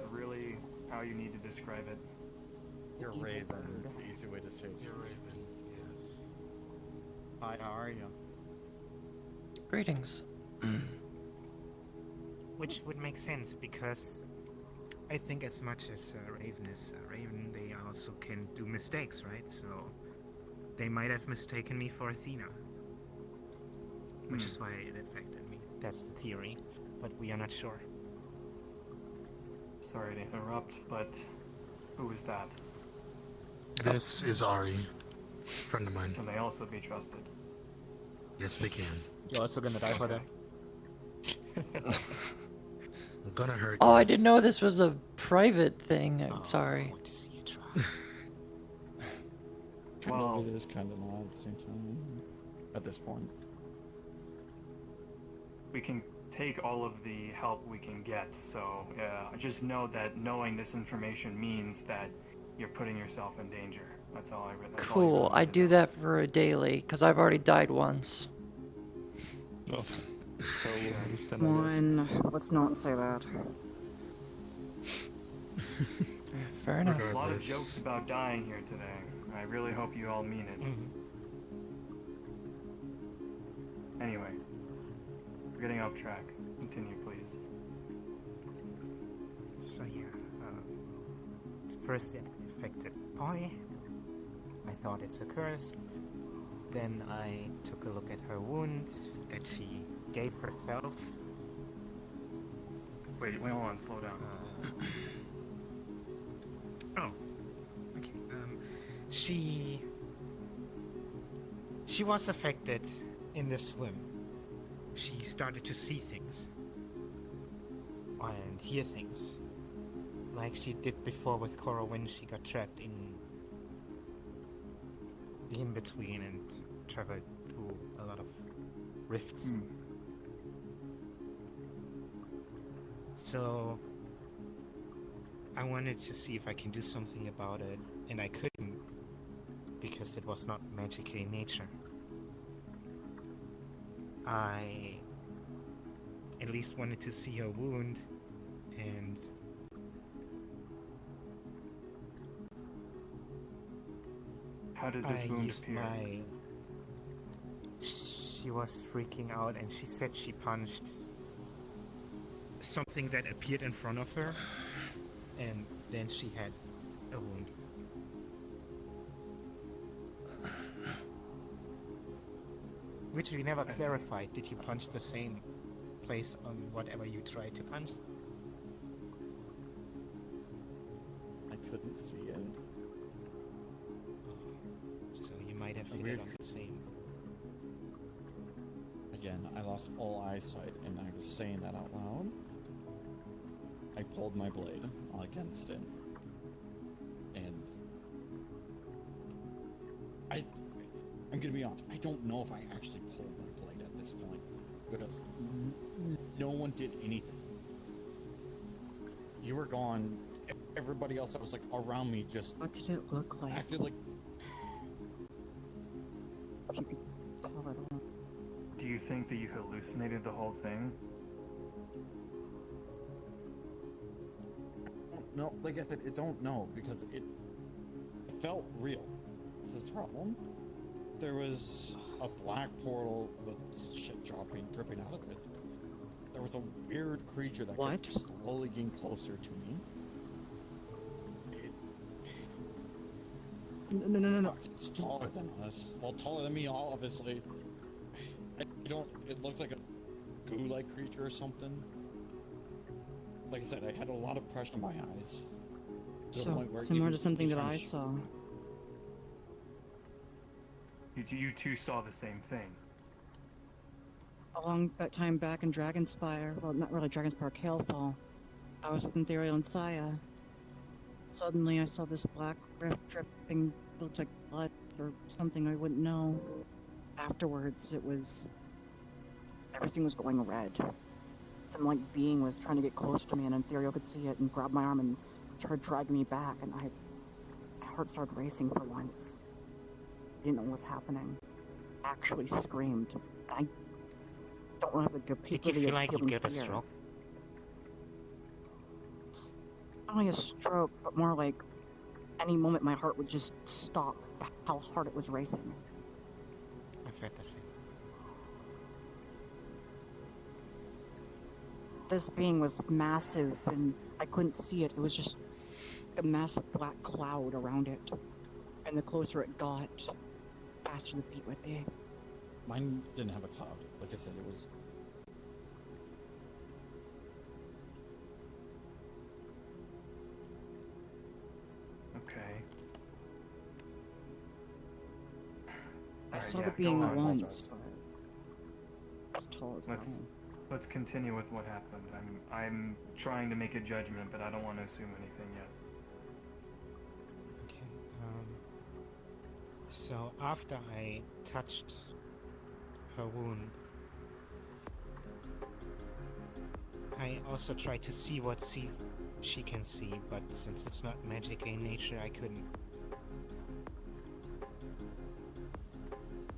that really how you need to describe it? You're Raven is the easy way to say it. You're Raven, yes. Hi, how are you? Greetings. Which would make sense because I think as much as Raven is Raven, they also can do mistakes, right? So they might have mistaken me for Athena, which is why it affected me. That's the theory, but we are not sure. Sorry to interrupt, but who is that? This is Arie, friend of mine. Can they also be trusted? Yes, they can. You're also gonna die for that. I'm gonna hurt Oh, you. I didn't know this was a private thing. I'm sorry. I want to see you try. Kind Well- of it is, kind of not at the same time. At this point. We can take all of the help we can get, so just know that knowing this information means that you're putting yourself in danger. That's all I really. Cool. I do that for a daily, because I've already died once. Oh. So at least then One, let's not say that. Fair enough. A lot of Regardless. jokes about dying here today. I really hope you all mean it. Anyway, we're getting off track. Continue, please. So yeah, first it affected Poi. I thought it's a curse. Then I took a look at her wound that she gave herself. Wait, hold on, slow down. Oh, okay. She was affected in the swim. She started to see things and hear things, like she did before with Korra when she got trapped in the in-between and traveled through a lot of rifts. So I wanted to see if I can do something about it, and I couldn't because it was not magical in nature. I at least wanted to see her wound, and How did this I wound used appear? She was freaking out, and she said she punched something that appeared in front of her, and then she had a wound. Which we never clarified. Did you punch the same place on whatever you tried to punch? I couldn't see it. So you might have hit weird it on the same. Again, I lost all eyesight, and I was saying that out loud. I pulled my blade against it, and I'm gonna be honest, I don't know if I actually pulled my blade at this point, because no one did anything. You were gone, everybody else that was like around me just What did it look like? acted like If you could tell it all. Do you think that you hallucinated the whole thing? no, like I said, I don't know, because it felt real. This is the problem. There was a black portal with shit dripping out of it. There was a weird creature that What? kept slowly getting closer to me. No. It's taller than us. Well, taller than me, obviously. It looks like a goo-like creature or something. Like I said, I had a lot of pressure on my eyes. To the So, point where similar even to something each that time I she- saw. You two saw the same thing. A long time back in Dragonspire, well, not really Dragonspire, Kalefall, I was with Ethereal and Saya. Suddenly I saw this black rift dripping, looked like blood or something I wouldn't know. Afterwards, everything was going red. Some like being was trying to get close to me, and Ethereal could see it and grabbed my arm and started dragging me back, and my heart started racing for once. I didn't know what was happening. I actually screamed. I don't know if the Did you feel like you got a stroke? not only a stroke, but more like any moment my heart would just stop. How hard it was racing. I've heard the same. This being was massive, and I couldn't see it. It was just a massive black cloud around it. And the closer it got, faster the beat would be. Mine didn't have a cloud. Like I said, it was. Okay. I Alright, saw yeah, the go being on. once, but as tall as Let's- hell. Let's continue with what happened. I'm trying to make a judgment, but I don't want to assume anything yet. Okay. So after I touched her wound, I also tried to see what she can see, but since it's not magic in nature, I couldn't.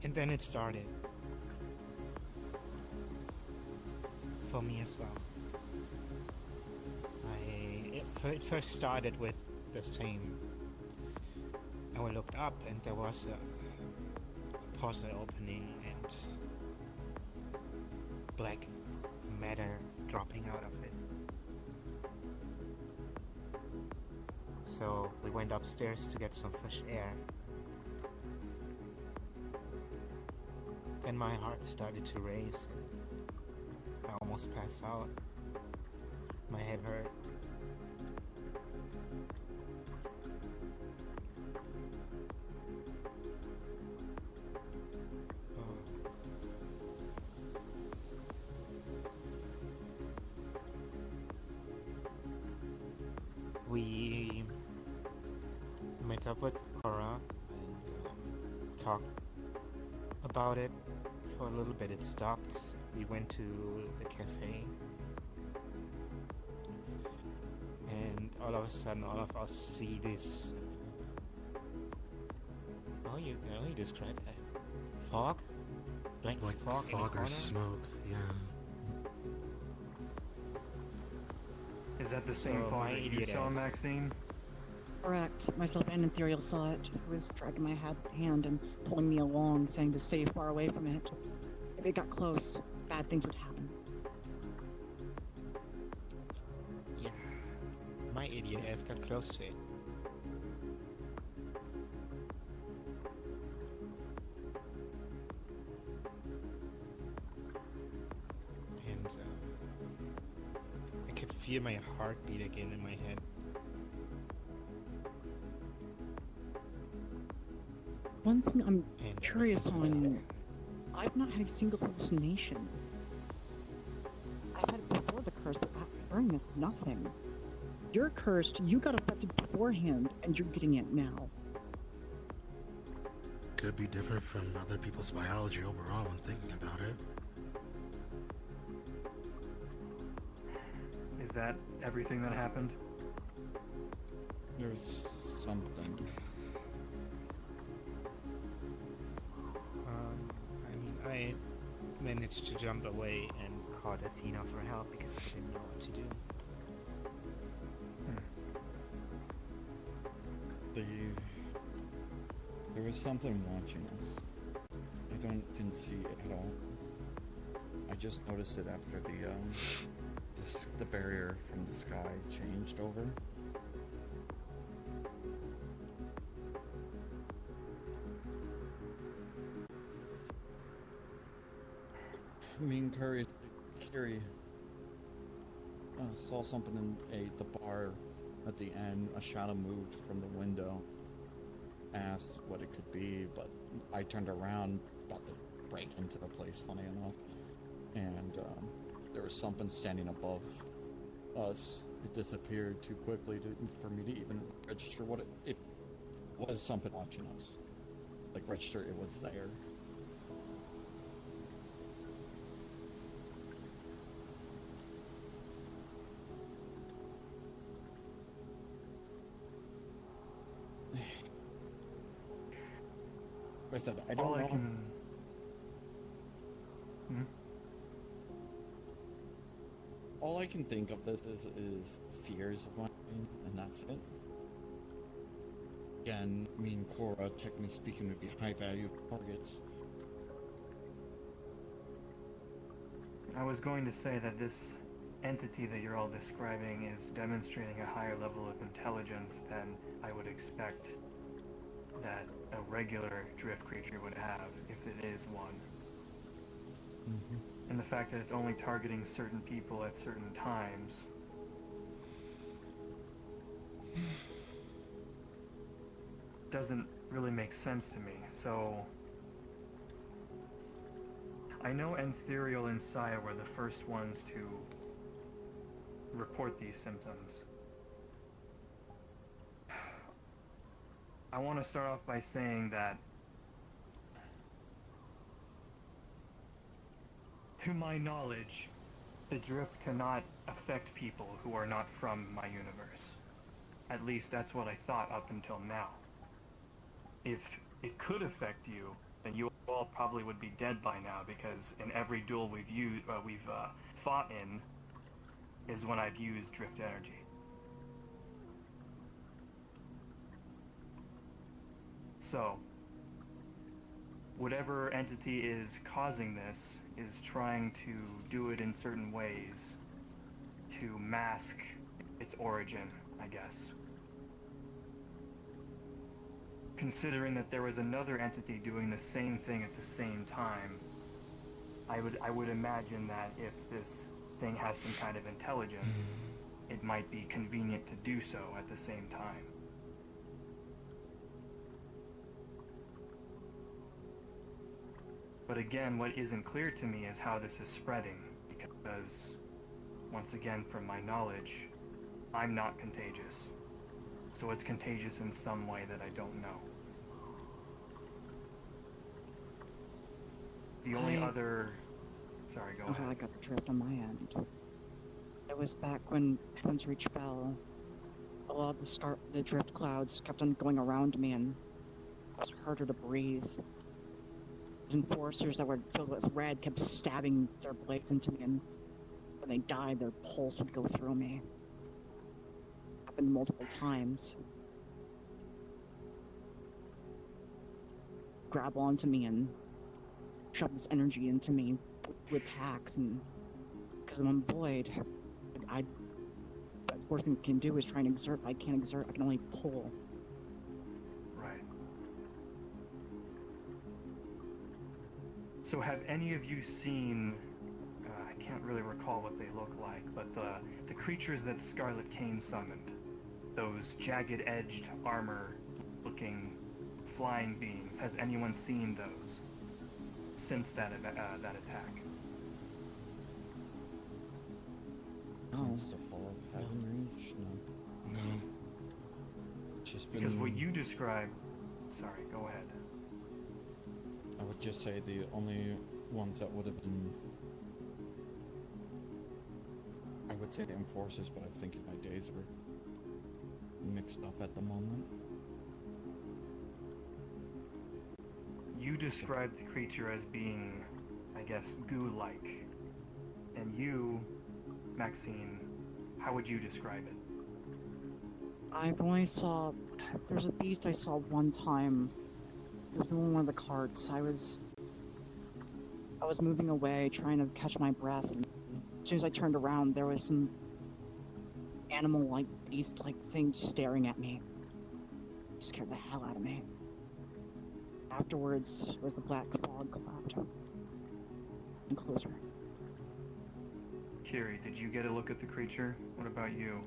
And then it started. For me as well. It first started with the same. I looked up and there was a portal opening and black matter dropping out of it. So we went upstairs to get some fresh air. Then my heart started to race. I almost passed out. My head hurt. We met up with Cora and talked about it for a little bit. It stopped. We went to the cafe, and all of a sudden, all of us see this. How you describe that? Fog, black Like fog in the fog corner. or smoke, yeah. Is that the same So fog my that you idiot saw, ass- Maxine? Correct. Myself and Ethereal saw it. It was dragging my hand and pulling me along, saying to stay far away from it. If it got close, bad things would happen. Yeah, my idiot ass got close to it. And I could feel my heartbeat again in my head. One thing I'm And curious everything on, I've not had a single hallucination. I've had it before the curse, but during this, nothing. You're cursed, you got affected beforehand, and you're getting it now. Could be different from other people's biology overall when thinking about it. Is that everything that happened? There's something. I managed to jump away and called Athena for help because I didn't know what to do. There was something watching us. I didn't see it at all. I just noticed it after the barrier from the sky changed over. Me and Kiri saw something in the bar at the end. A shadow moved from the window. Asked what it could be, but I turned around, about to break into the place, funny enough, and there was something standing above us. It disappeared too quickly for me to even register what it was. Something watching us, like register it was there. Like I said, I don't All know. I can... Hmm? all I can think of this is fears of mine, and that's it. Again, me and Cora, technically speaking, would be high value targets. I was going to say that this entity that you're all describing is demonstrating a higher level of intelligence than I would expect that a regular drift creature would have, if it is one. And the fact that it's only targeting certain people at certain times. Doesn't really make sense to me, so... I know Ethereal and Saya were the first ones to report these symptoms. I want to start off by saying that, to my knowledge, the drift cannot affect people who are not from my universe. At least that's what I thought up until now. If it could affect you, then you all probably would be dead by now, because in every duel we've fought in is when I've used drift energy. So, whatever entity is causing this is trying to do it in certain ways to mask its origin, I guess. Considering that there was another entity doing the same thing at the same time, I would imagine that if this thing has some kind of intelligence, it might be convenient to do so at the same time. But again, what isn't clear to me is how this is spreading, because, once again, from my knowledge, I'm not contagious. So it's contagious in some way that I don't know. The only other... Sorry, go ahead. I got the drift on my end. It was back when Heaven's Reach fell. A lot of the drift clouds kept on going around me, and it was harder to breathe. Enforcers that were filled with red kept stabbing their blades into me, and when they died, their pulse would go through me. Happened multiple times. Grab onto me and shove this energy into me with attacks, and because I'm void, the worst thing I can do is try and exert. I can't exert, I can only pull. So have any of you seen, I can't really recall what they look like, but the creatures that Scarlet Cane summoned, those jagged-edged armor-looking flying beings, has anyone seen those since that attack? Since the fall of Heaven Reach? No. No. Just been... Because what you described... Sorry, go ahead. I would just say the only ones that would have been... I would say the Enforcers, but I think my days are mixed up at the moment. You described the creature as being, I guess, goo-like. And you, Maxine, how would you describe it? I've only saw... There's a beast I saw one time. It was in one of the carts. I was moving away, trying to catch my breath, and as soon as I turned around, there was some animal-like, beast-like thing staring at me. It scared the hell out of me. Afterwards, was the black fog cloud. And closer. Kiri, did you get a look at the creature? What about you?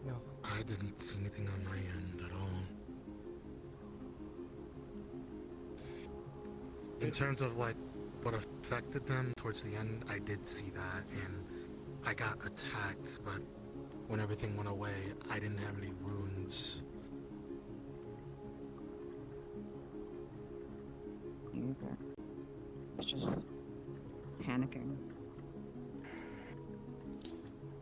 No. I didn't see anything on my end at all. In terms of like what affected them towards the end, I did see that, and I got attacked, but when everything went away, I didn't have any wounds. Either. It's just panicking.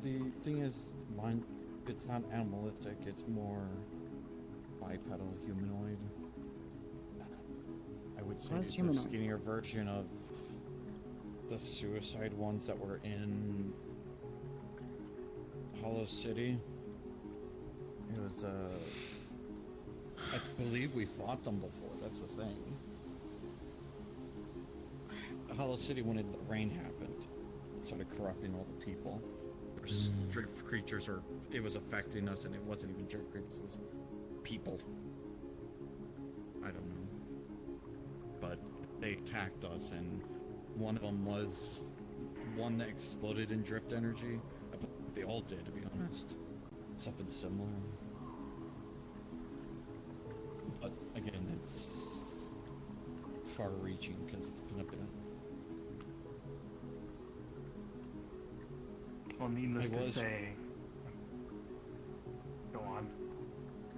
The thing is, mine, it's not animalistic, it's more bipedal humanoid. I would say Well, it's it's humanoid. a skinnier version of the suicide ones that were in Hollow City. It was, I believe we fought them before, that's the thing. Hollow City, when the rain happened, it started corrupting all the people. There was drift creatures, or it was affecting us, and it wasn't even drift creatures, it was people. I don't know. But they attacked us, and one of them was one that exploded in drift energy. They all did, to be honest. Something similar. But again, it's far-reaching because it's been a bit. Well, needless to say, go on.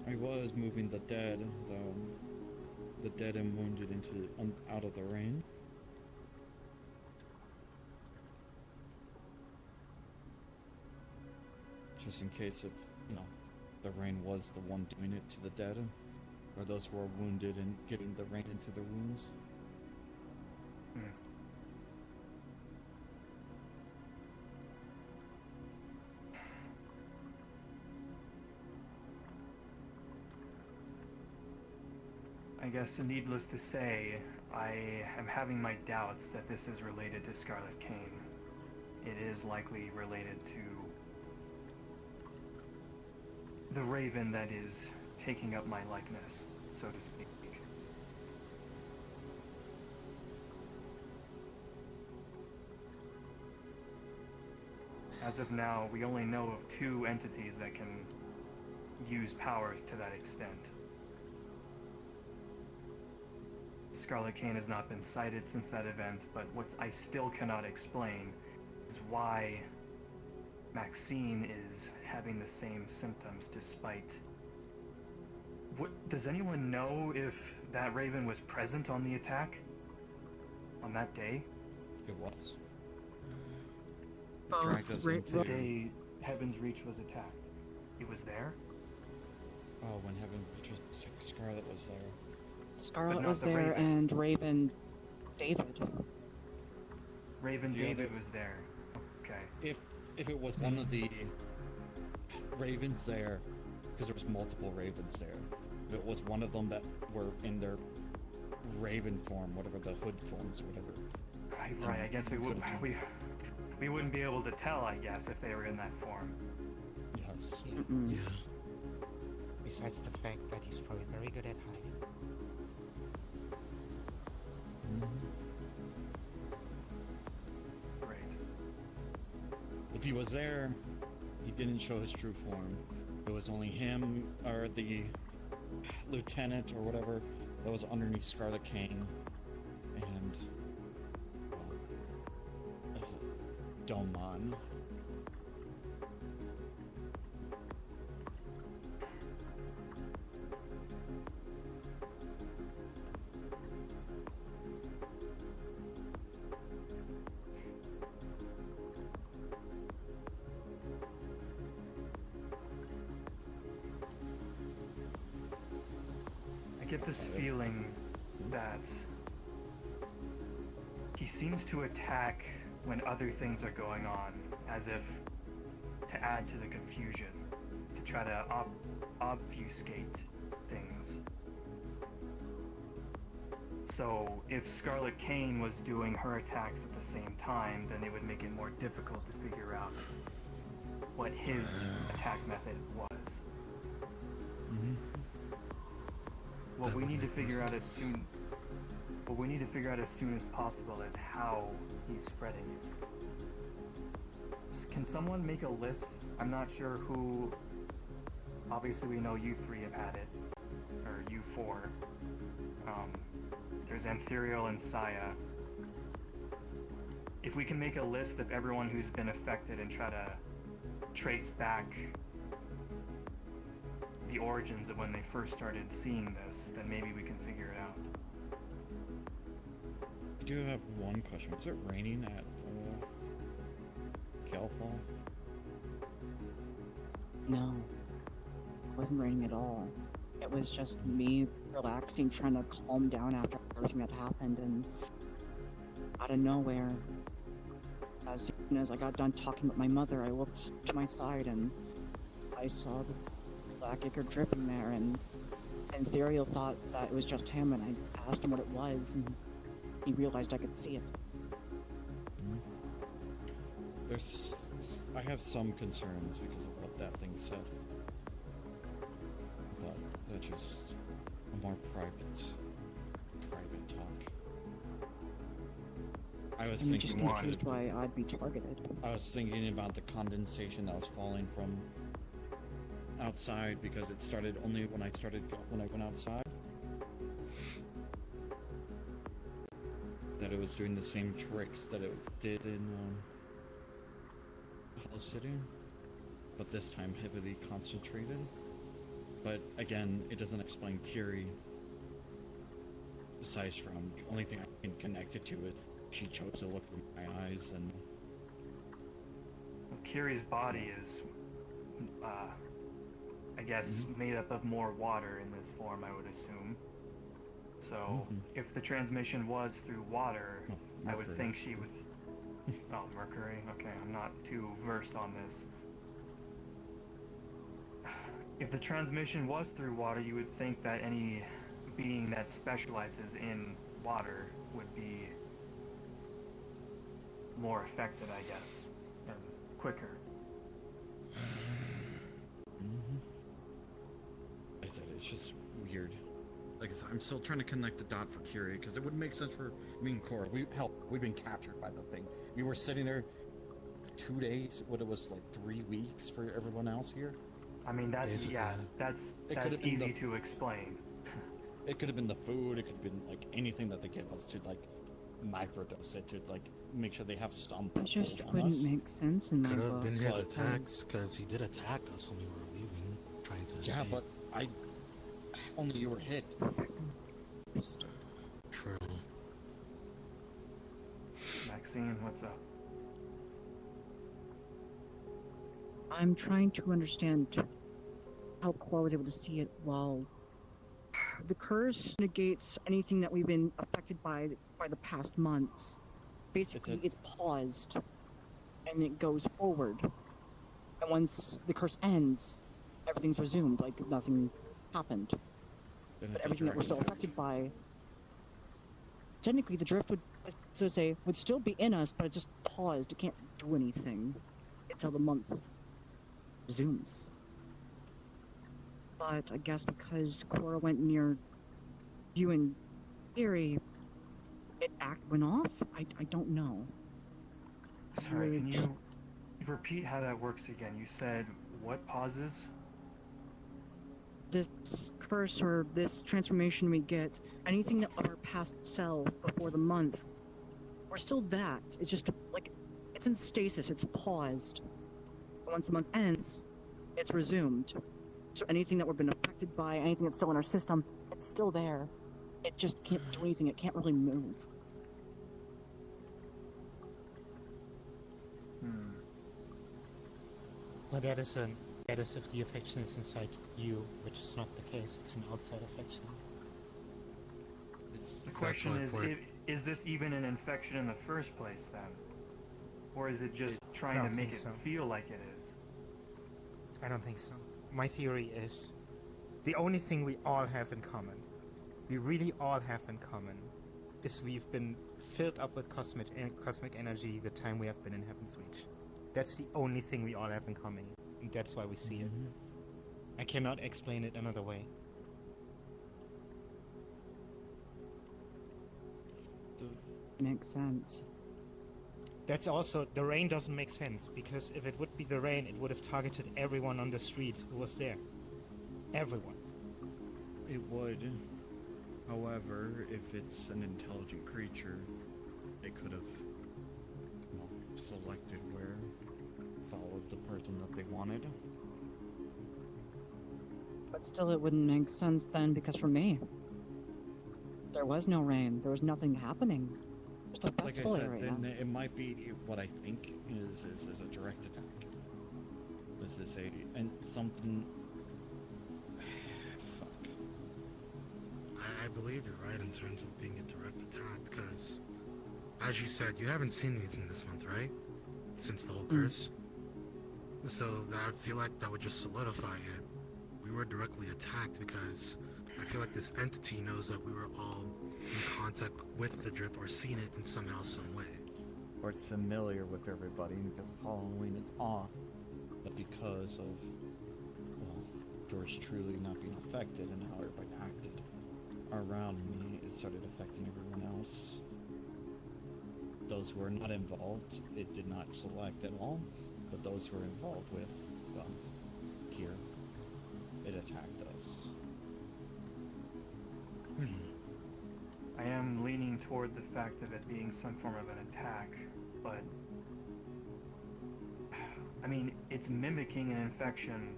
I was moving the dead and wounded into out of the rain. Just in case if, the rain was the one doing it to the dead, or those who are wounded and getting the rain into their wounds. I guess, needless to say, I am having my doubts that this is related to Scarlet Cane. It is likely related to the raven that is taking up my likeness, so to speak. As of now, we only know of 2 entities that can use powers to that extent. Scarlet Cane has not been sighted since that event, but what I still cannot explain is why Maxine is having the same symptoms despite... Does anyone know if that raven was present on the attack? On that day? It was. Both Dragged us into... The day Heaven's Reach was attacked. It was there? Oh, when Scarlet was there. Scarlet not was the there, Raven. and Raven David. Raven Yeah, David was there. Okay. If it was one of the ravens there, because there was multiple ravens there, if it was one of them that were in their raven form, whatever the hood forms, whatever. Right, I guess we wouldn't be able to tell, I guess, if they were in that form. Yes. Yeah. Yeah. Besides the fact that he's probably very good at hiding. Right. If he was there, he didn't show his true form. It was only him, or the lieutenant, or whatever, that was underneath Scarlet Cane, and Domon. I get this feeling that he seems to attack when other things are going on, as if to add to the confusion, to try to obfuscate things. So if Scarlet Cane was doing her attacks at the same time, then it would make it more difficult to figure out what his attack method was. What we need to figure out as soon as possible is how he's spreading it. Can someone make a list? I'm not sure who. Obviously, we know you 3 have had it, or you 4. There's Anthuriel and Saya. If we can make a list of everyone who's been affected and try to trace back the origins of when they first started seeing this, then maybe we can figure it out. I do have one question. Was it raining at Calfall? No, it wasn't raining at all. It was just me relaxing, trying to calm down after everything that happened, and out of nowhere, And as I got done talking with my mother, I looked to my side and I saw the black ichor dripping there, and Therial thought that it was just him, and I asked him what it was, and he realized I could see it. I have some concerns because of what that thing said. But that's just a more private talk. I was I'm just thinking confused why I'd be targeted. I was thinking about the condensation that was falling from outside because it started only when I went outside. That it was doing the same tricks that it did in Hollow City, but this time heavily concentrated. But again, it doesn't explain Curie. Besides from the only thing I can connect it to it, she chose to look from my eyes and. Well, Curie's body is, I guess, made up of more water in this form, I would assume. So, if the transmission was through water, I would think she would... Oh, mercury? Okay, I'm not too versed on this. If the transmission was through water, you would think that any being that specializes in water would be more affected, I guess, and quicker. I said it's just weird. Like I said, I'm still trying to connect the dot for Curie because it wouldn't make sense for me and Cora. We've been captured by the thing. We were sitting there 2 days. What it was like 3 weeks for everyone else here. I mean, that's Basically, that's could've been easy the- to explain. It could have been the food. It could have been like anything that they give us to like microdose it to like make sure they have some. It just hold on wouldn't us. make sense in my Could have book. been his But- attacks, because he did attack us when we were leaving, trying to escape. Yeah, but only you were hit. True. Maxine, what's up? I'm trying to understand how Cora was able to see it while the curse negates anything that we've been affected by the past months. Basically, it's paused and it goes forward. And once the curse ends, everything's resumed like nothing happened. Then But it's a everything that we're still direct affected by, technically the drift would still be in us, but it just paused. It can't do anything until the month resumes. But I guess because Cora went near you and Arie, it went off? I don't know. Sorry, can Weird. you repeat how that works again? You said what pauses? This curse or this transformation we get, anything of our past self before the month, we're still that. It's just like, it's in stasis, it's paused. But once the month ends, it's resumed. So anything that we've been affected by, anything that's still in our system, it's still there. It just can't do anything, it can't really move. Well, that is if the affection is inside you, which is not the case. It's an outside affection. The question why is, Port- is this even an infection in the first place then? Or is it just I trying to don't make think it so. feel like it is? I don't think so. My theory is the only thing we all have in common, we really all have in common, is we've been filled up with cosmic energy the time we have been in Heaven's Reach. That's the only thing we all have in common, and that's why we see it. I cannot explain it another way. Makes sense. That's also, the rain doesn't make sense, because if it would be the rain, it would have targeted everyone on the street who was there. Everyone. It would. However, if it's an intelligent creature, they could have selected where, followed the person that they wanted. But still, it wouldn't make sense then, because for me, there was no rain. There was nothing happening. Just a Like I festival said, area. then it might be what I think is a direct attack. This is and something. Fuck. I believe you're right in terms of being a direct attack, because, as you said, you haven't seen anything this month, right? since the whole Mm. curse. So I feel like that would just solidify it. We were directly attacked because I feel like this entity knows that we were all in contact with the drip or seen it in somehow, some way. Or it's familiar with everybody, and because of Halloween it's off. But because of, well, George truly not being affected and how everybody acted around me, it started affecting everyone else. Those who were not involved, it did not select at all. But those who were involved with, well, here, it attacked us. I am leaning toward the fact of it being some form of an attack, but I mean, it's mimicking an infection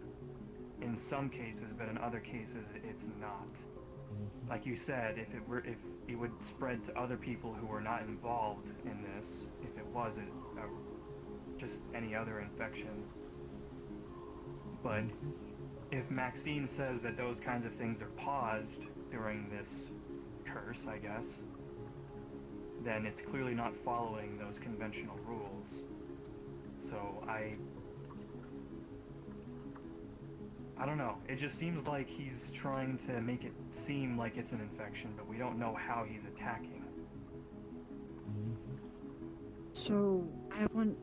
in some cases, but in other cases it's not. Like you said, if it would spread to other people who were not involved in this, if it was just any other infection. But if Maxine says that those kinds of things are paused during this curse, I guess, then it's clearly not following those conventional rules. So I don't know. It just seems like he's trying to make it seem like it's an infection, but we don't know how he's attacking. So, I have one.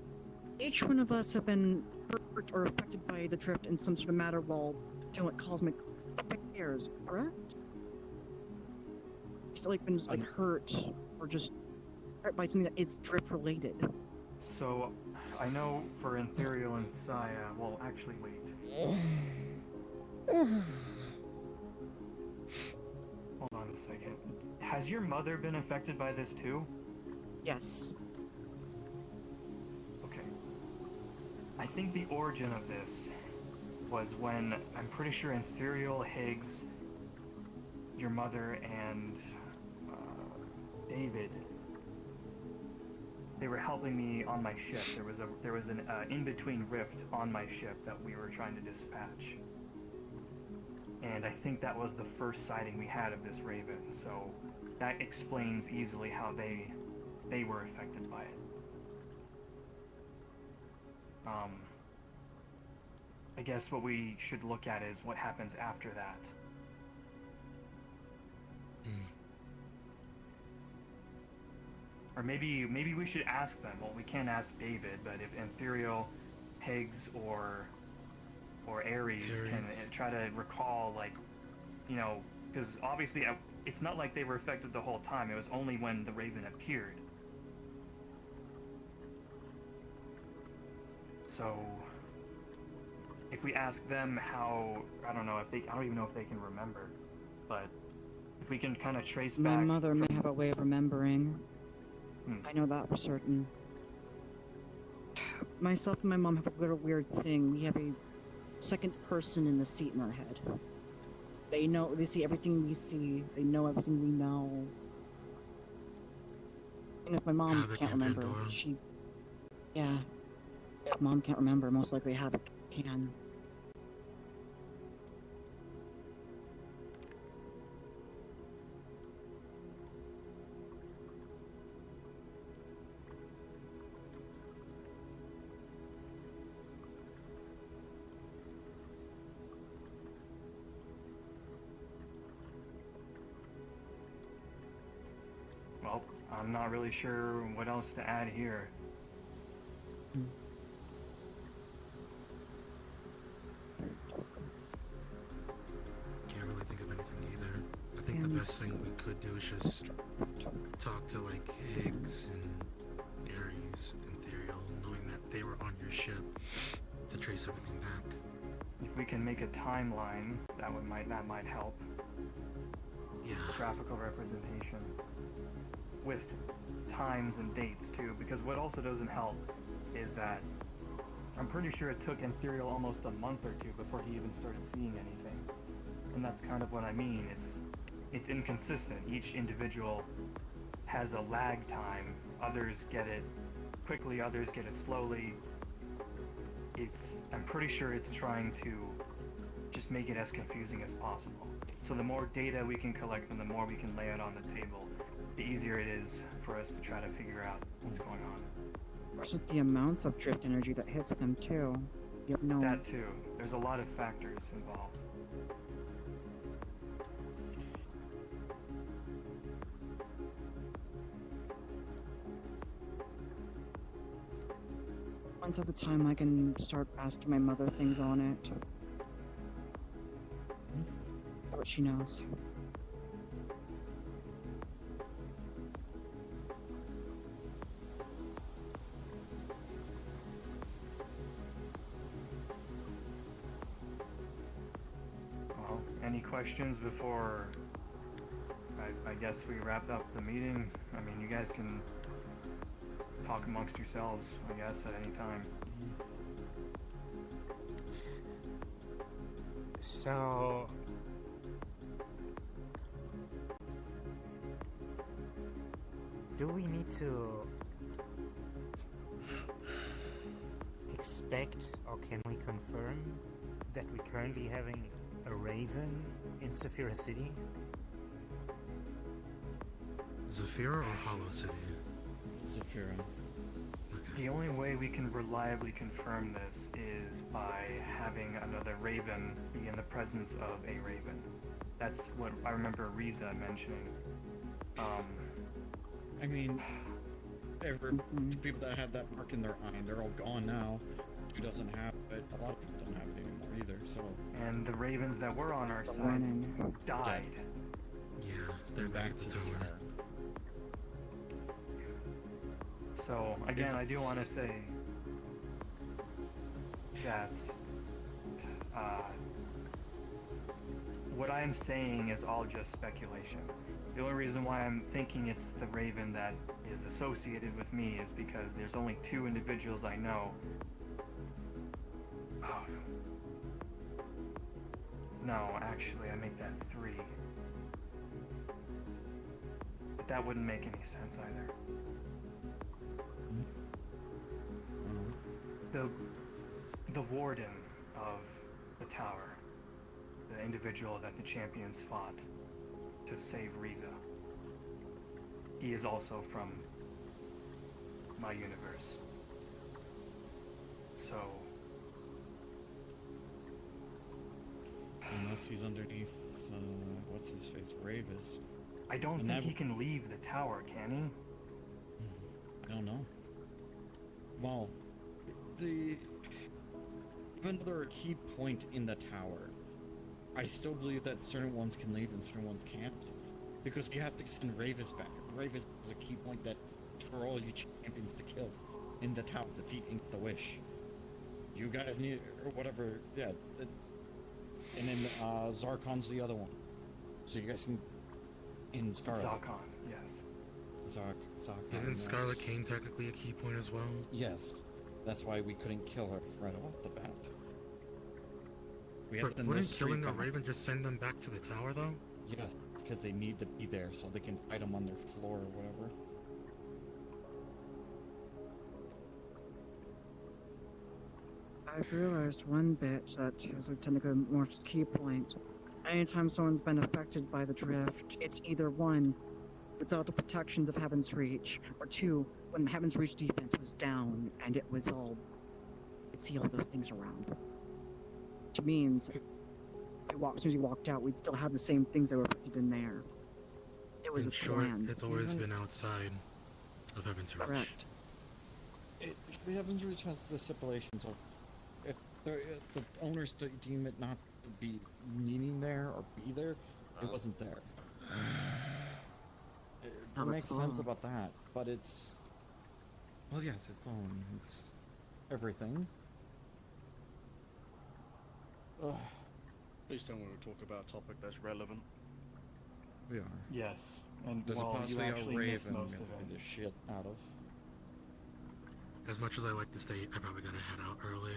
Each one of us have been hurt or affected by the drift in some sort of matter while doing what cosmic affairs, correct? Still, like, been like hurt or just hurt by something that is drift related. So, I know for Ethereal and Saya, well, actually, wait. Hold on a second. Has your mother been affected by this too? Yes. Okay. I think the origin of this was when, I'm pretty sure Ethereal, Higgs, your mother, and David, they were helping me on my ship. There was an in-between rift on my ship that we were trying to dispatch. And I think that was the first sighting we had of this raven, so that explains easily how they were affected by it. I guess what we should look at is what happens after that. Or maybe we should ask them. Well, we can't ask David, but if Ethereal, Higgs, or Aries can try to recall, like, you know, because obviously it's not like they were affected the whole time. It was only when the raven appeared. So if we ask them how, I don't even know if they can remember, but if we can kind of trace My back. mother may have a way of remembering. I know that for certain. Myself and my mom have a weird thing. We have a second person in the seat in our head. They see everything we see. They know everything we know. And if my mom can't remember, if mom can't remember, most likely Havoc can. Well, I'm not really sure what else to add here. Can't really think of anything either. I think the best thing we could do is just talk to, like, Higgs and Aries and Ethereal, knowing that they were on your ship, to trace everything back. If we can make a timeline, that might help. Yeah. Graphical representation with times and dates too, because what also doesn't help is that I'm pretty sure it took Ethereal almost a month or two before he even started seeing anything, and that's kind of what I mean. It's inconsistent. Each individual has a lag time. Others get it quickly, others get it slowly. I'm pretty sure it's trying to just make it as confusing as possible. So the more data we can collect and the more we can lay it on the table, the easier it is for us to try to figure out what's going on. versus the amounts of drift energy that hits them too. You have no. That too. There's a lot of factors involved. Once at a time, I can start asking my mother things on it. What she knows. Well, any questions before I guess we wrap up the meeting? I mean, you guys can talk amongst yourselves, I guess, at any time. So, do we need to expect, or can we confirm that we're currently having a Raven in Saphira City? Zafira or Hollow City? Zafira. Okay. The only way we can reliably confirm this is by having another Raven be in the presence of a Raven. That's what I remember Riza mentioning. I mean, people that had that mark in their eye, they're all gone now. Who doesn't have it? A lot of people don't have it anymore either. So And the Ravens that were on our The side warning. died. Yeah, they're back at the tower. So again, I do want to say that what I'm saying is all just speculation. The only reason why I'm thinking it's the Raven that is associated with me is because there's only 2 individuals I know. Oh. No, actually, I make that 3. But that wouldn't make any sense either. The warden of the tower, the individual that the champions fought to save Riza, he is also from my universe. So, unless he's underneath, what's his face, Ravis. I don't And think that- he can leave the tower, can he? I don't know. Well, even though they're a key point in the tower, I still believe that certain ones can leave and certain ones can't. Because you have to send Ravis back. Ravis is a key point that for all you champions to kill in the tower, defeating the wish. You guys need, or whatever, yeah. And then Zarkon's the other one. So you guys can, in Scarlet. Zakon, yes. Zarkon. Isn't yes. Scarlet Kane technically a key point as well? Yes. That's why we couldn't kill her right off the bat. We had But to wouldn't nurse killing a Reaper. Raven just send them back to the tower though? Yes, because they need to be there so they can fight them on their floor or whatever. I've realized one bit that is a technical more key point. Anytime someone's been affected by the drift, it's either 1, without the protections of Heaven's Reach, or 2, when Heaven's Reach defense was down and it was all. You'd see all those things around. Which means, as soon as we walked out, we'd still have the same things that were put in there. It was In a short, plan. it's always been outside of Heaven's Reach. Correct. The Heaven's Reach has the stipulations of if the owners deem it not to be needing there or be there, it wasn't there. It Oh, makes that's sense fine. about that, but it's. Well, yes, it's phone. It's everything. Ugh, Please don't want to talk about a topic that's relevant. we are. Yes, and There's a well, you possibility actually a missed Raven most of gonna it. beat the shit out of. As much as I like to stay, I probably gotta head out early.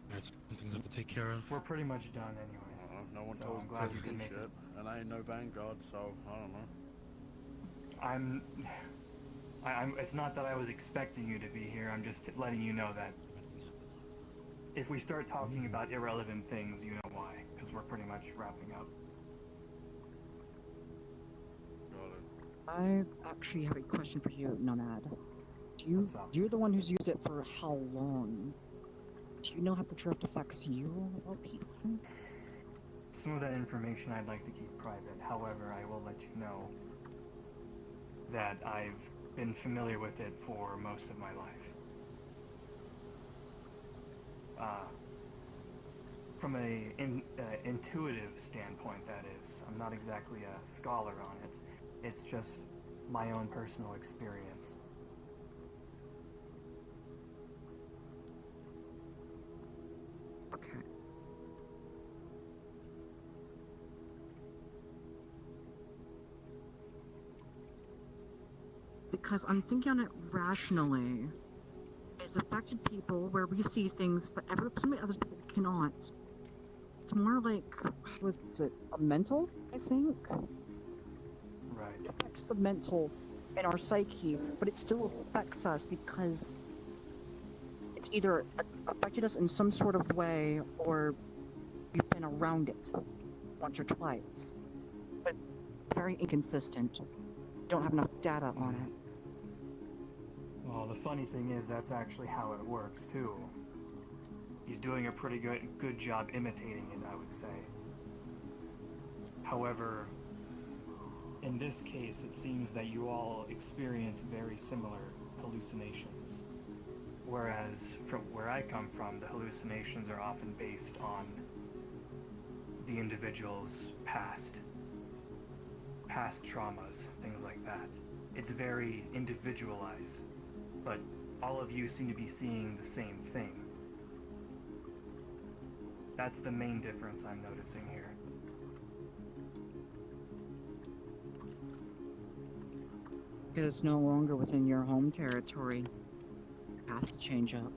I have some things I have to take care of. We're pretty much done anyway. No one So tells I'm me glad to you do can make shit, it. and I ain't no Vanguard, so I don't know. It's not that I was expecting you to be here. I'm just letting you know that if we start talking about irrelevant things, you know why. Because we're pretty much wrapping up. Got it. I actually have a question for you, Nomad. What's up? You're the one who's used it for how long? Do you know how the drift affects you or people? Some of that information I'd like to keep private. However, I will let you know that I've been familiar with it for most of my life. From a intuitive standpoint, that is. I'm not exactly a scholar on it. It's just my own personal experience. Okay. Because I'm thinking on it rationally. It's affected people where we see things, but so many other people cannot. It's more like, was it a mental, I think? Right. It affects the mental and our psyche, but it still affects us because it's either affected us in some sort of way or we've been around it once or twice. But very inconsistent. Don't have enough data on it. Well, the funny thing is that's actually how it works too. He's doing a pretty good job imitating it, I would say. However, in this case, it seems that you all experience very similar hallucinations. Whereas, from where I come from, the hallucinations are often based on the individual's past traumas, things like that. It's very individualized, but all of you seem to be seeing the same thing. That's the main difference I'm noticing here. Because it's no longer within your home territory. It has to change up.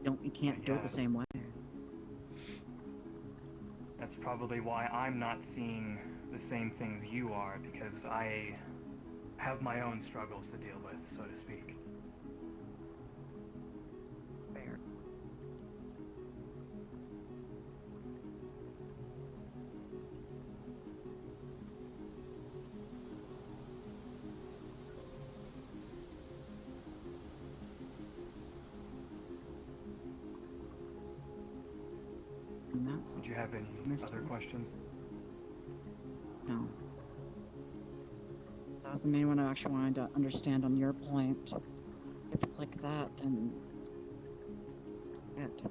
You can't do it the same way. That's probably why I'm not seeing the same things you are, because I have my own struggles to deal with, so to speak. Fair. And that's Did you have any other questions? No. That was the main one I actually wanted to understand on your point. If it's like that, then it.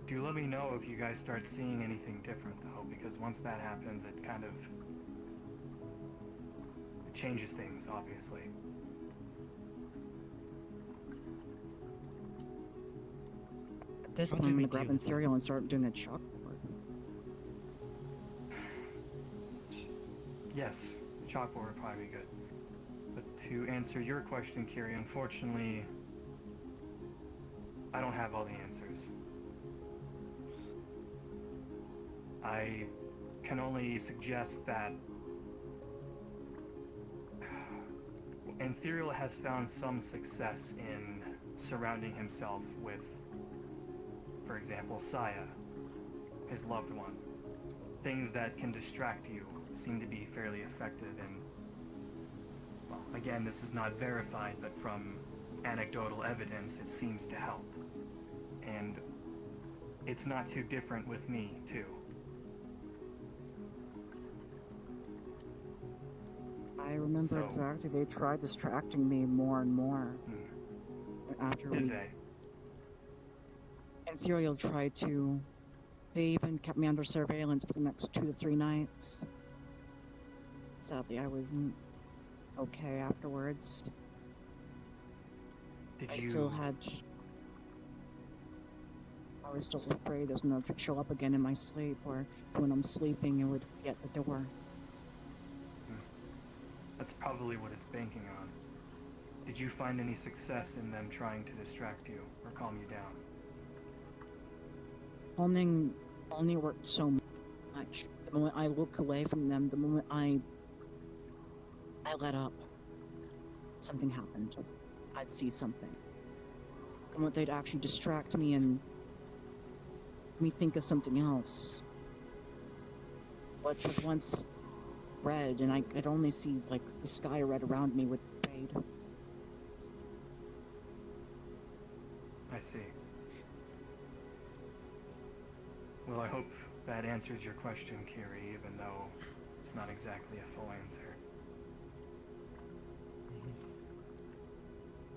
Do let me know if you guys start seeing anything different, though, because once that happens, it kind of changes things, obviously. At this How point, did I'm we gonna grab deal with Ethereal and start doing a chalkboard. Yes, chalkboard would probably be good. But to answer your question, Kiri, unfortunately, I don't have all the answers. I can only suggest that Ethereal has found some success in surrounding himself with, for example, Saya, his loved one. Things that can distract you seem to be fairly effective, and, well, again, this is not verified, but from anecdotal evidence, it seems to help. And it's not too different with me, too. I remember So- exactly. They tried distracting me more and more after Did we. they? And Ethereal tried to. They even kept me under surveillance for the next 2 to 3 nights. Sadly, I wasn't okay afterwards. Did I you... still had. I was still afraid it was going to show up again in my sleep, or when I'm sleeping, it would be at the door. That's probably what it's banking on. Did you find any success in them trying to distract you or calm you down? Calming only worked so much. The moment I look away from them, the moment I let up, something happened. I'd see something. The moment they'd actually distract me and me think of something else, which was once red, and I could only see like the sky red around me would fade. I see. Well, I hope that answers your question, Kiri, even though it's not exactly a full answer.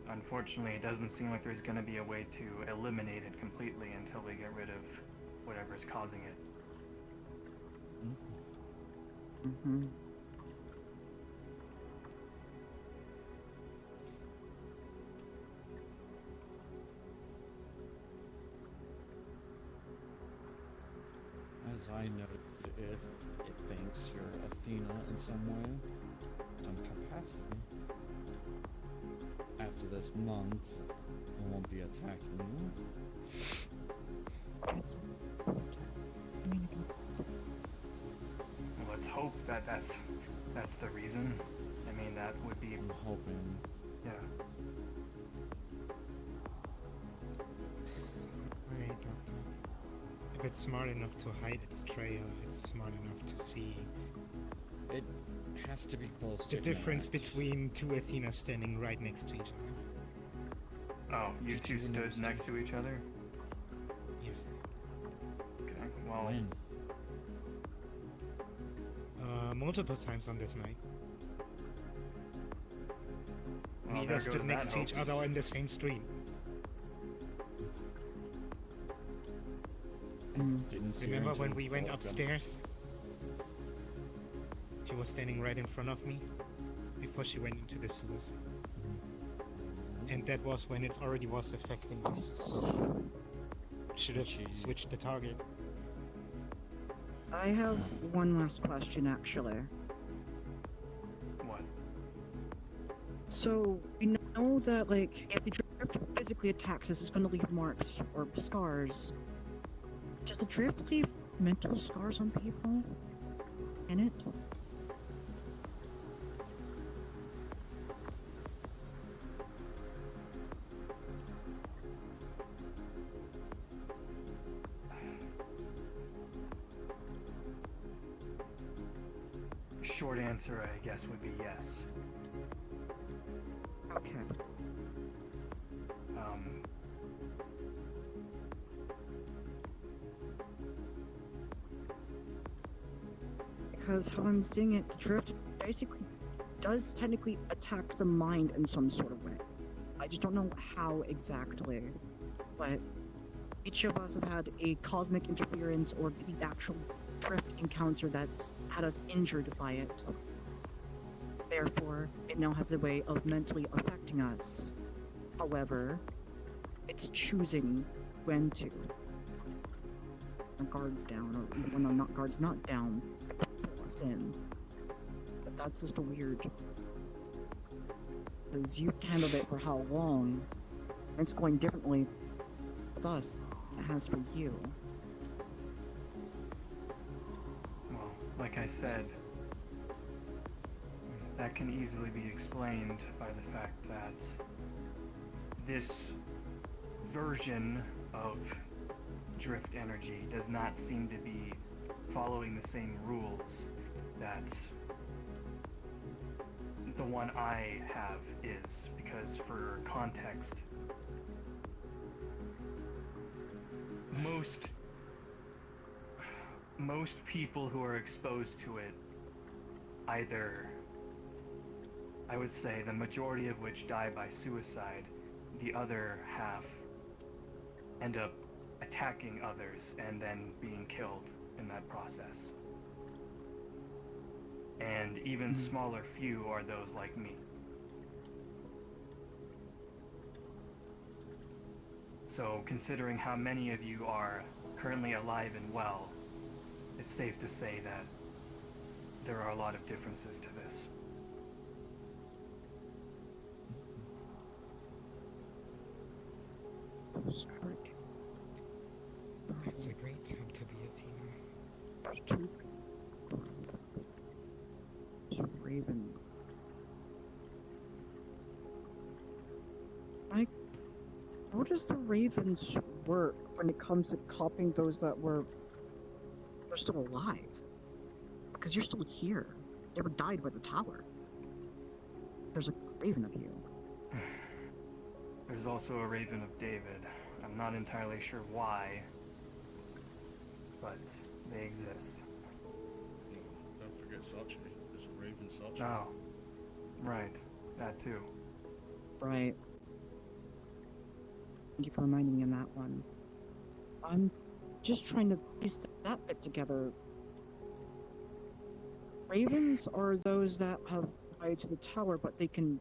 Unfortunately, it doesn't seem like there's going to be a way to eliminate it completely until we get rid of whatever's causing it. Mm-hmm. As I noted, if it thinks you're Athena in some way, some capacity, after this month, it won't be attacking you. It's Well, let's hope that that's the reason. I mean, that would be, I'm hoping. yeah. I don't know. If it's smart enough to hide its trail, it's smart enough to see It has to be close the to difference midnight. between two Athenas standing right next to each other. Oh, you Did two you stood notice next to each other? Yes. Okay, well, When? Multiple times on this night. well, We there either stood goes next that to each hope. other or in the same street. Didn't see her Remember when until we went Volga. upstairs? She was standing right in front of me before she went into the sewers. And that was when it already was affecting us. Should have She- switched the target. I have one last question, actually. What? So we know that, like, if the drift physically attacks us, it's going to leave marks or scars. Does the drift leave mental scars on people? In it? Short answer, I guess, would be yes. Okay. Um, Because how I'm seeing it, the drift basically does technically attack the mind in some sort of way. I just don't know how exactly. But each of us have had a cosmic interference or the actual drift encounter that's had us injured by it. Therefore, it now has a way of mentally affecting us. However, it's choosing when to. When guards down, or even when the not guards not down, pull us in. But that's just a weird. Because you've handled it for how long? And it's going differently with us than it has for you. well, like I said, that can easily be explained by the fact that this version of drift energy does not seem to be following the same rules that the one I have is, because for context, most people who are exposed to it, either, I would say the majority of which die by suicide, the other half end up attacking others and then being killed in that process. And even smaller few are those like me. So considering how many of you are currently alive and well, it's safe to say that there are a lot of differences to this. It's a great time to be Athena. Raven. Mike, how does the Ravens work when it comes to copying those that were still alive? Because you're still here. ever died by the tower. There's a raven of you. There's also a Raven of David. I'm not entirely sure why, but they exist. Don't forget Sachi. There's a Raven Sachi. Oh, right. That too. Right. Thank you for reminding me of that one. I'm just trying to piece that bit together. Ravens are those that have died to the tower, but they can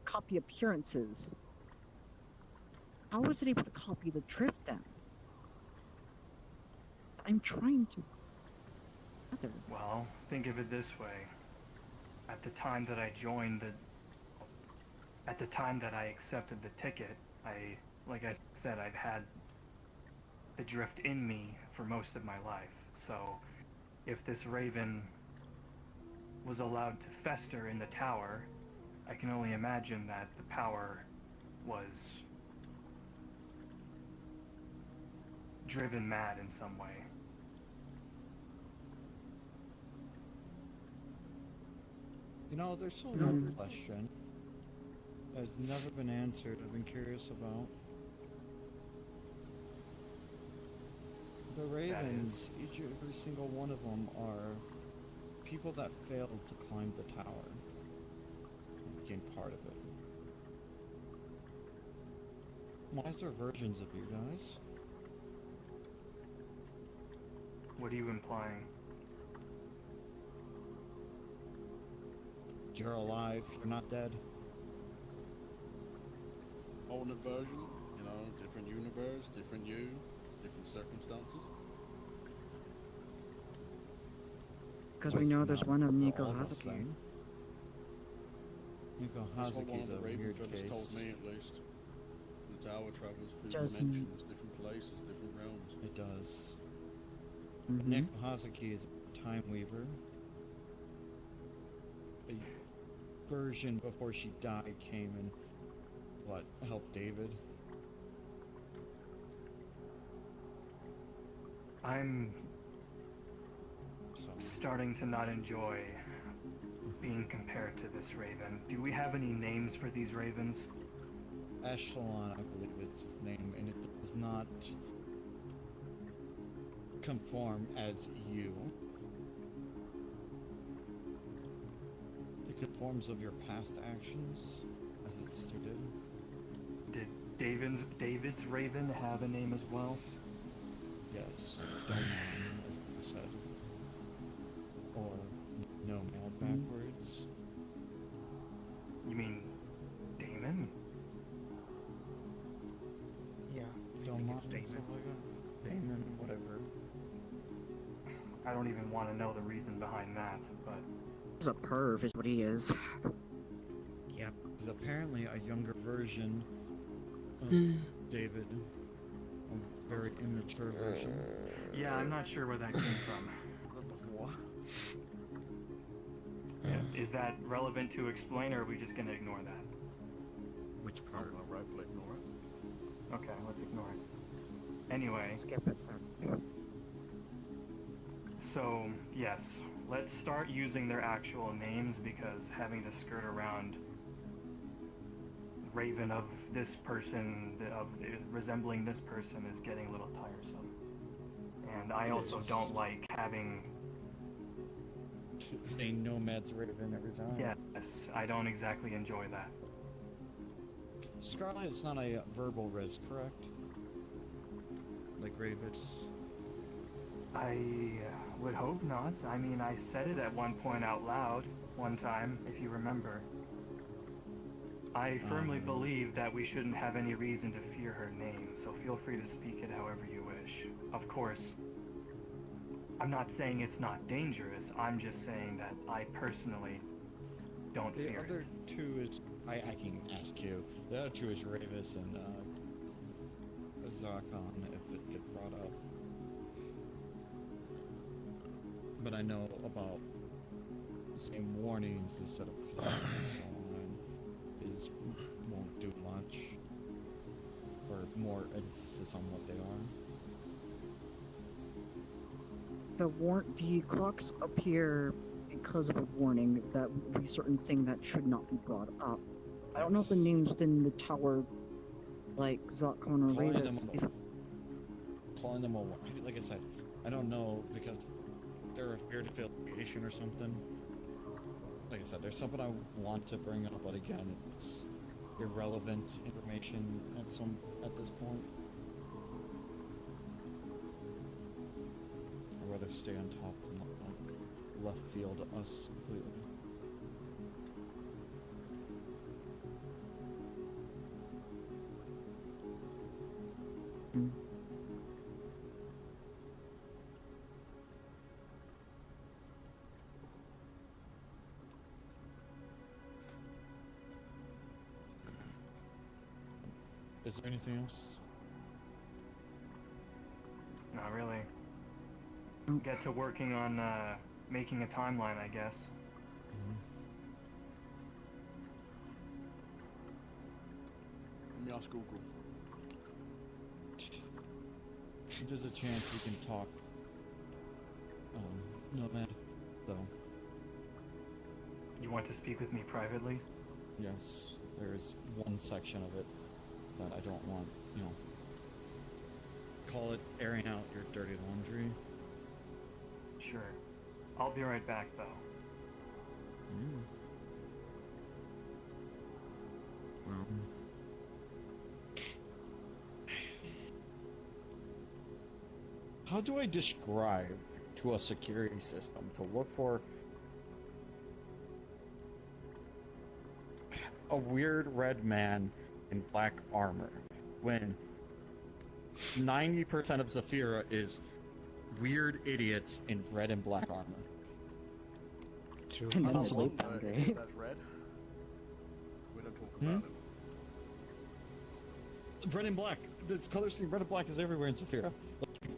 copy appearances. How was it able to copy the drift then? I'm trying to. Well, think of it this way. At the time that I accepted the ticket, like I said, I've had the drift in me for most of my life. So, if this raven was allowed to fester in the tower, I can only imagine that the power was driven mad in some way. You know, there's still one question that's never been answered. I've been curious about. The ravens, each and every single one of them are people that failed to climb the tower and became part of it. Why is there versions of you guys? What are you implying? You're alive, you're not dead. Alternate version, you know, different universe, different you, different circumstances. Because we know there's one of Nico Hazuki. Nico That's what one Hazuki of is the a Raven weird fellas case. told me, at least. The tower travels through Doesn't- dimensions, different places, different realms. It does. Mhm. Nico Hazuki is a time weaver. A version before she died came and helped David. I'm So starting to not enjoy being compared to this raven. Do we have any names for these ravens? Echelon, I believe it's his name, and it does not conform as you. It conforms of your past actions, as it's stated. Did David's raven have a name as well? Yes, Doman, as you said. Or Nomad backwards. You mean Damon? Yeah, I think Doman, it's Damon. something like that. Damon, whatever. I don't even want to know the reason behind that, but He's a perv, is what he is. Yep. Is apparently a younger version of David. A very immature version. yeah, I'm not sure where that came from. What? Is that relevant to explain, or are we just going to ignore that? Which I'm part? gonna rightfully ignore it. Okay, let's ignore it. Anyway, Skip it, sir. so yes, let's start using their actual names, because having to skirt around Raven of this person, of resembling this person, is getting a little tiresome. And I also don't like having, Saying Nomad's Raven every time. yes, I don't exactly enjoy that. Scarlet is not a verbal risk, correct? Like Ravens. I would hope not. I mean, I said it at one point out loud, one time, if you remember. I firmly believe that we shouldn't have any reason to fear her name, so feel free to speak it however you wish. Of course, I'm not saying it's not dangerous, I'm just saying that I personally don't The fear other it. two is I can ask you. The other two is Ravis and Zarkon if it gets brought up. But I know about saying warnings instead of clubs and so on is won't do much. Or more emphasis on what they are. The clocks appear because of a warning that would be certain thing that should not be brought up. I don't know if the names within the tower, like Zarkon or Calling Ravis, them calling them a like I said, I don't know because they're a weird affiliation or something. Like I said, there's something I want to bring up, but again, it's irrelevant information at this point. I'd rather stay on top than left field to us completely. Hmm. Is there anything else? Not really. Get to working on making a timeline, I guess. Let me ask Google. If there's a chance we can talk. Nomad, though. You want to speak with me privately? Yes, there's one section of it that I don't want, call it airing out your dirty laundry. Sure. I'll be right back, though. Well, how do I describe to a security system to look for a weird red man in black armor when 90% of Zafira is weird idiots in red and black armor? True. And then I it's don't late want time it. day. That's red. We don't talk about it. Red and black. This color scheme, red and black, is everywhere in Zafira.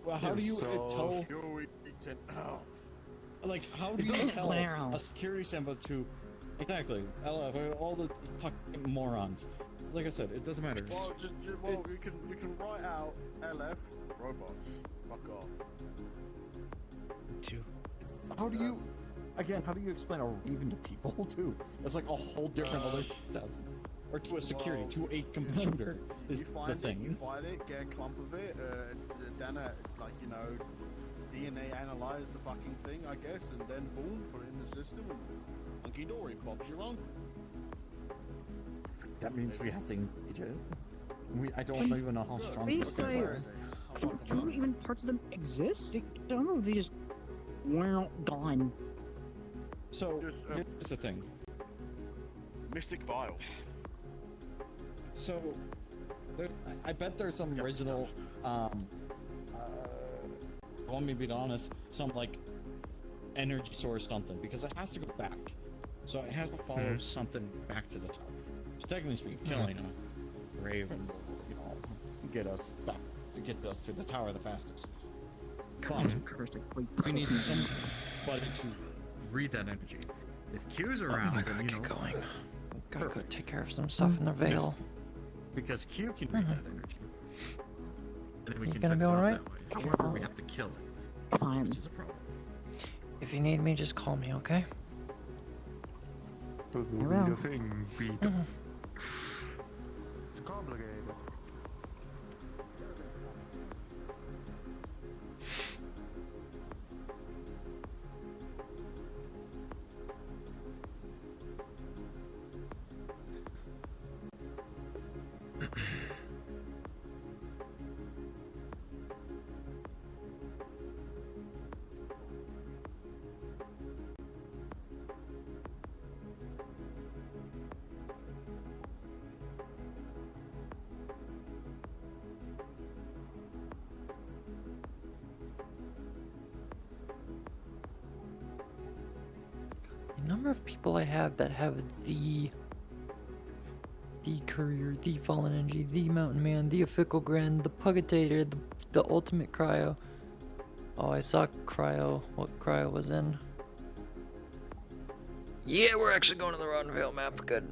Well, how do you tell? Like, how do you tell Flare. a security symbol to exactly LF, all the fucking morons? Like I said, it doesn't matter. Well, we can write out LF robots. Fuck off. True. How do you, again, how do you explain a raven to people too? It's like a whole different other stuff. Or to a security, Well, to a computer is You the find thing. it, you find it, get a clump of it, then DNA analyze the fucking thing, I guess, and then boom, put it in the system, and hunky dory, Bob's your uncle. That means we have to engage it. I don't even know how strong Wait, these things so- are. Do even parts of them exist? I don't know if they just weren't gone. So, Just, here's the thing. Mystic Vial. So, I bet there's some original, let me be honest, some like energy source something, because it has to go back. So it has to follow something back to the tower. So technically speaking, killing a raven will, get us back, to get us to the tower the fastest. But we need somebody to read that energy. If Q's around, I then, gotta get going. Gotta go perfect. take care of some stuff in the Vale. Because Q can read that energy. And then we You can gonna take be it out alright? that way. However, we have to kill it, Fine. which is a problem. If you need me, just call me, okay? That will will. be the thing, Peter. It's complicated. The number of people I have that have the courier, the fallen energy, the mountain man, the fickle grin, the pugitator, the ultimate cryo. Oh, I saw cryo. What cryo was in? Yeah, we're actually going to the Rotten map. Good.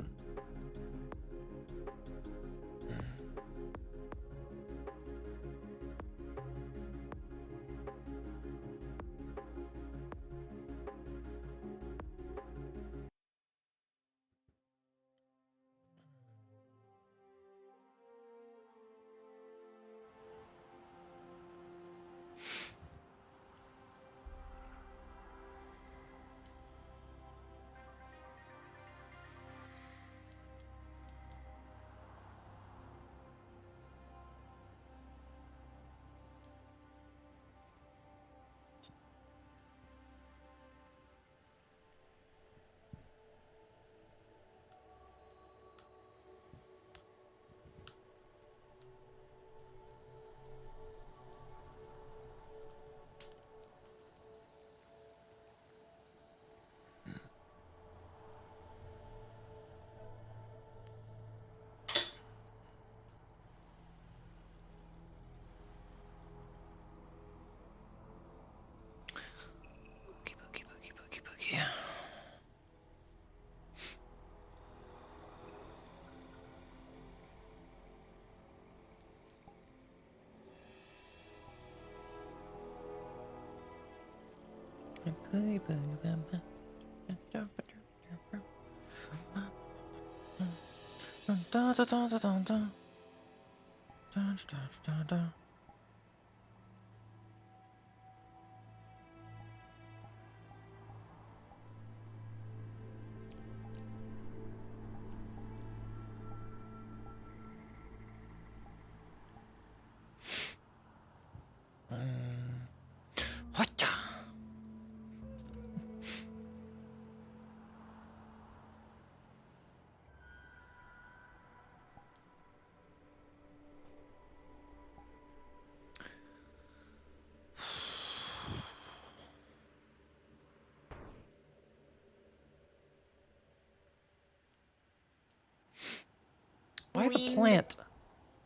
What? Why the plant?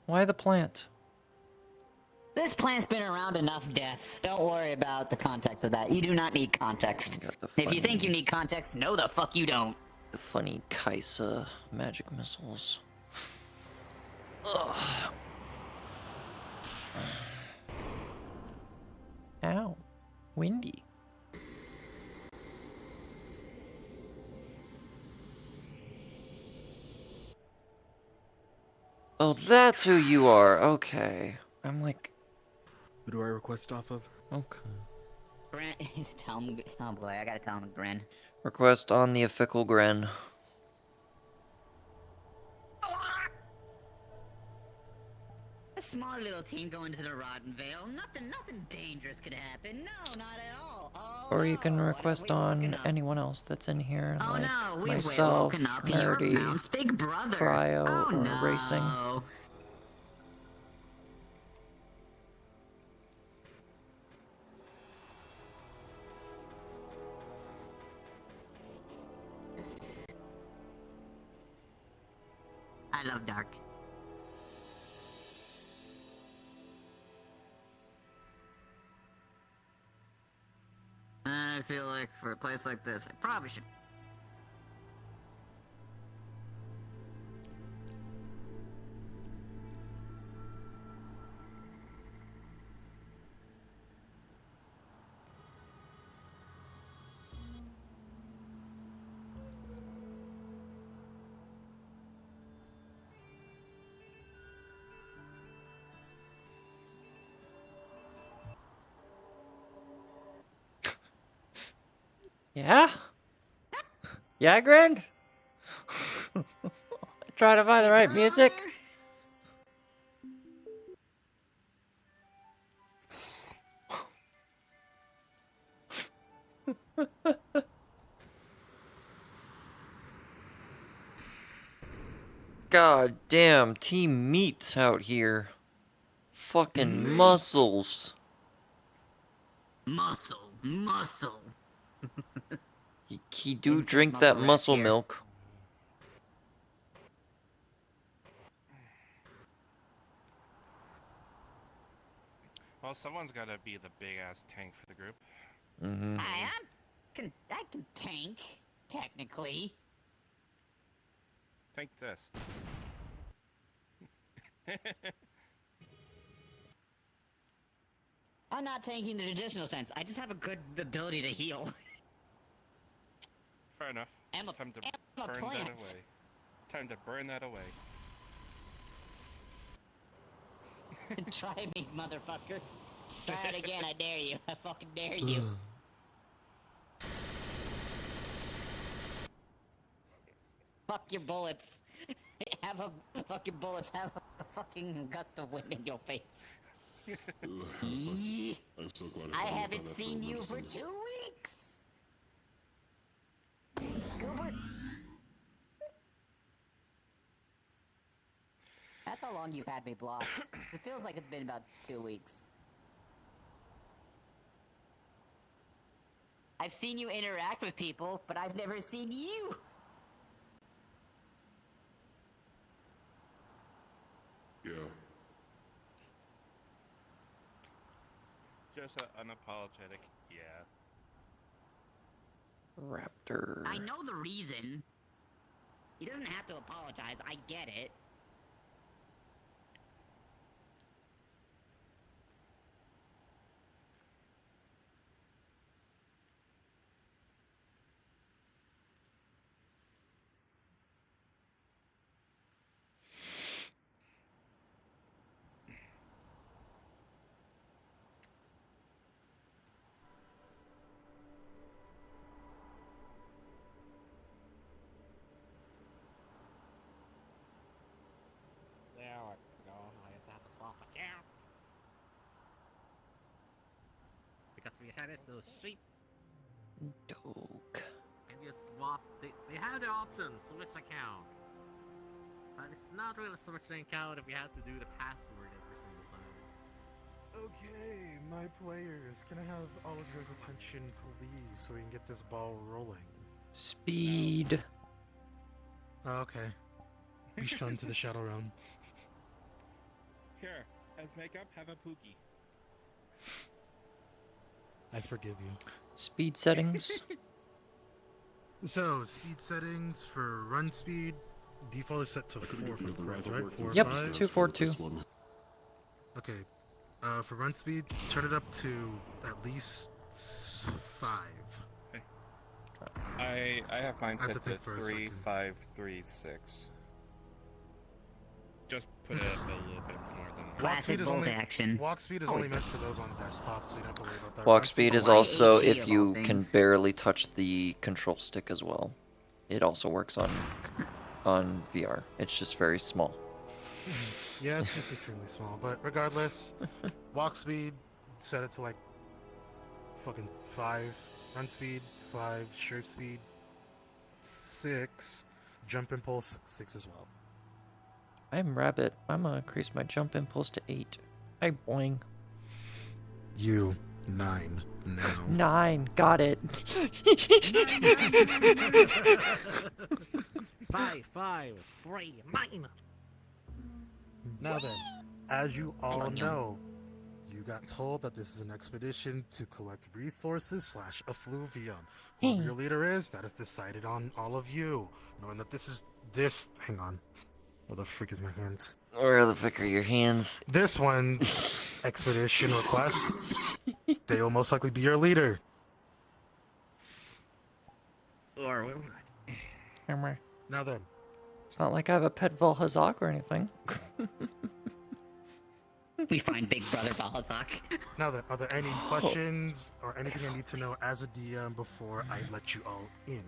Why the plant? This plant's been around enough, Death. Don't worry about the context of that. You do not need context. Got the If you think you need context, no the fuck you don't. the funny Kaisa magic missiles. Ugh. Ow. Windy. Oh, that's who you are. Okay. I'm like, Who do I request off of? okay. Grin. Tell him. Oh boy, I gotta tell him to grin. Request on the Fickle Grin. A small little team going to the Rotten Vale. Nothing dangerous could happen. No, not at all. Oh, Or you can no. request We've woken on up. anyone else that's in here, Oh like no, we've myself, woken up. Your Nerdy, mounts, big brother. Cryo, oh or no. Racing. I love dark. I feel like for a place like this, I probably should. Yeah? Yeah, Grin? Try to find the right music. God damn, Team Meat's out here. Fucking muscles. Muscle. He do Insert drink muscle that rap muscle here. milk. Well, someone's gotta be the big ass tank for the group. Mm-hmm. I can tank, technically. Tank this. I'm not tanking in the traditional sense. I just have a good ability to heal. Fair enough. I'm a Time to I'm a burn plant. that away. Time to burn that away. Try me, motherfucker. Try it again, I dare you. I fucking dare you. Fuck your bullets. Have a fucking bullets have a fucking gust of wind in your face. Yee. I'm so glad I finally haven't found that seen you for medicine. 2 weeks. Goober. That's how long you've had me blocked. It feels like it's been about 2 weeks. I've seen you interact with people, but I've never seen you. Yeah. Just an unapologetic, yeah. Raptor. I know the reason. He doesn't have to apologize. I get it. you had it so cheap. Doke. And you swap. They have the option switch account. But it's not really switching account if you have to do the password every single time. Okay, my players, can I have all of your attention, please, so we can get this ball rolling? Speed. Okay. Be shunned to the Shadow Realm. Here, as makeup, have a Pookie. I forgive you. Speed settings. So, speed settings for run speed, default is set to 4 for the correct, right? 4 or Yep, 5? 242. Okay. For run speed, turn it up to at least 5. I have mine I have set to to think for a 3, second. 5, 3, 6. Just put it up a little bit more than that. Classic bolt action. Walk speed is only meant for those on desktop, so you don't have to worry about that. Walk Run speed is Why also HE if of you all can things? barely touch the control stick as well. It also works on VR. It's just very small. Yeah, it's just extremely small, but regardless, walk speed, set it to like fucking 5, run speed 5, shift speed 6, jump impulse 6 as well. I'm Rabbit. I'm gonna increase my jump impulse to 8. I boing. You 9 now. 9. Got it. 5, 3, 9. Now then, as you all know, you got told that this is an expedition to collect resources / effluvium. Whoever your leader is, that is decided on all of you. Knowing that hang on. Where the frick is my hands? Where the frick are your hands? This one's expedition request. They will most likely be your leader. Or will not. Now then, It's not like I have a pet Valhazak or anything. We find Big Brother Balazak. now then, are there any questions or anything I need to know as a DM before I let you all in?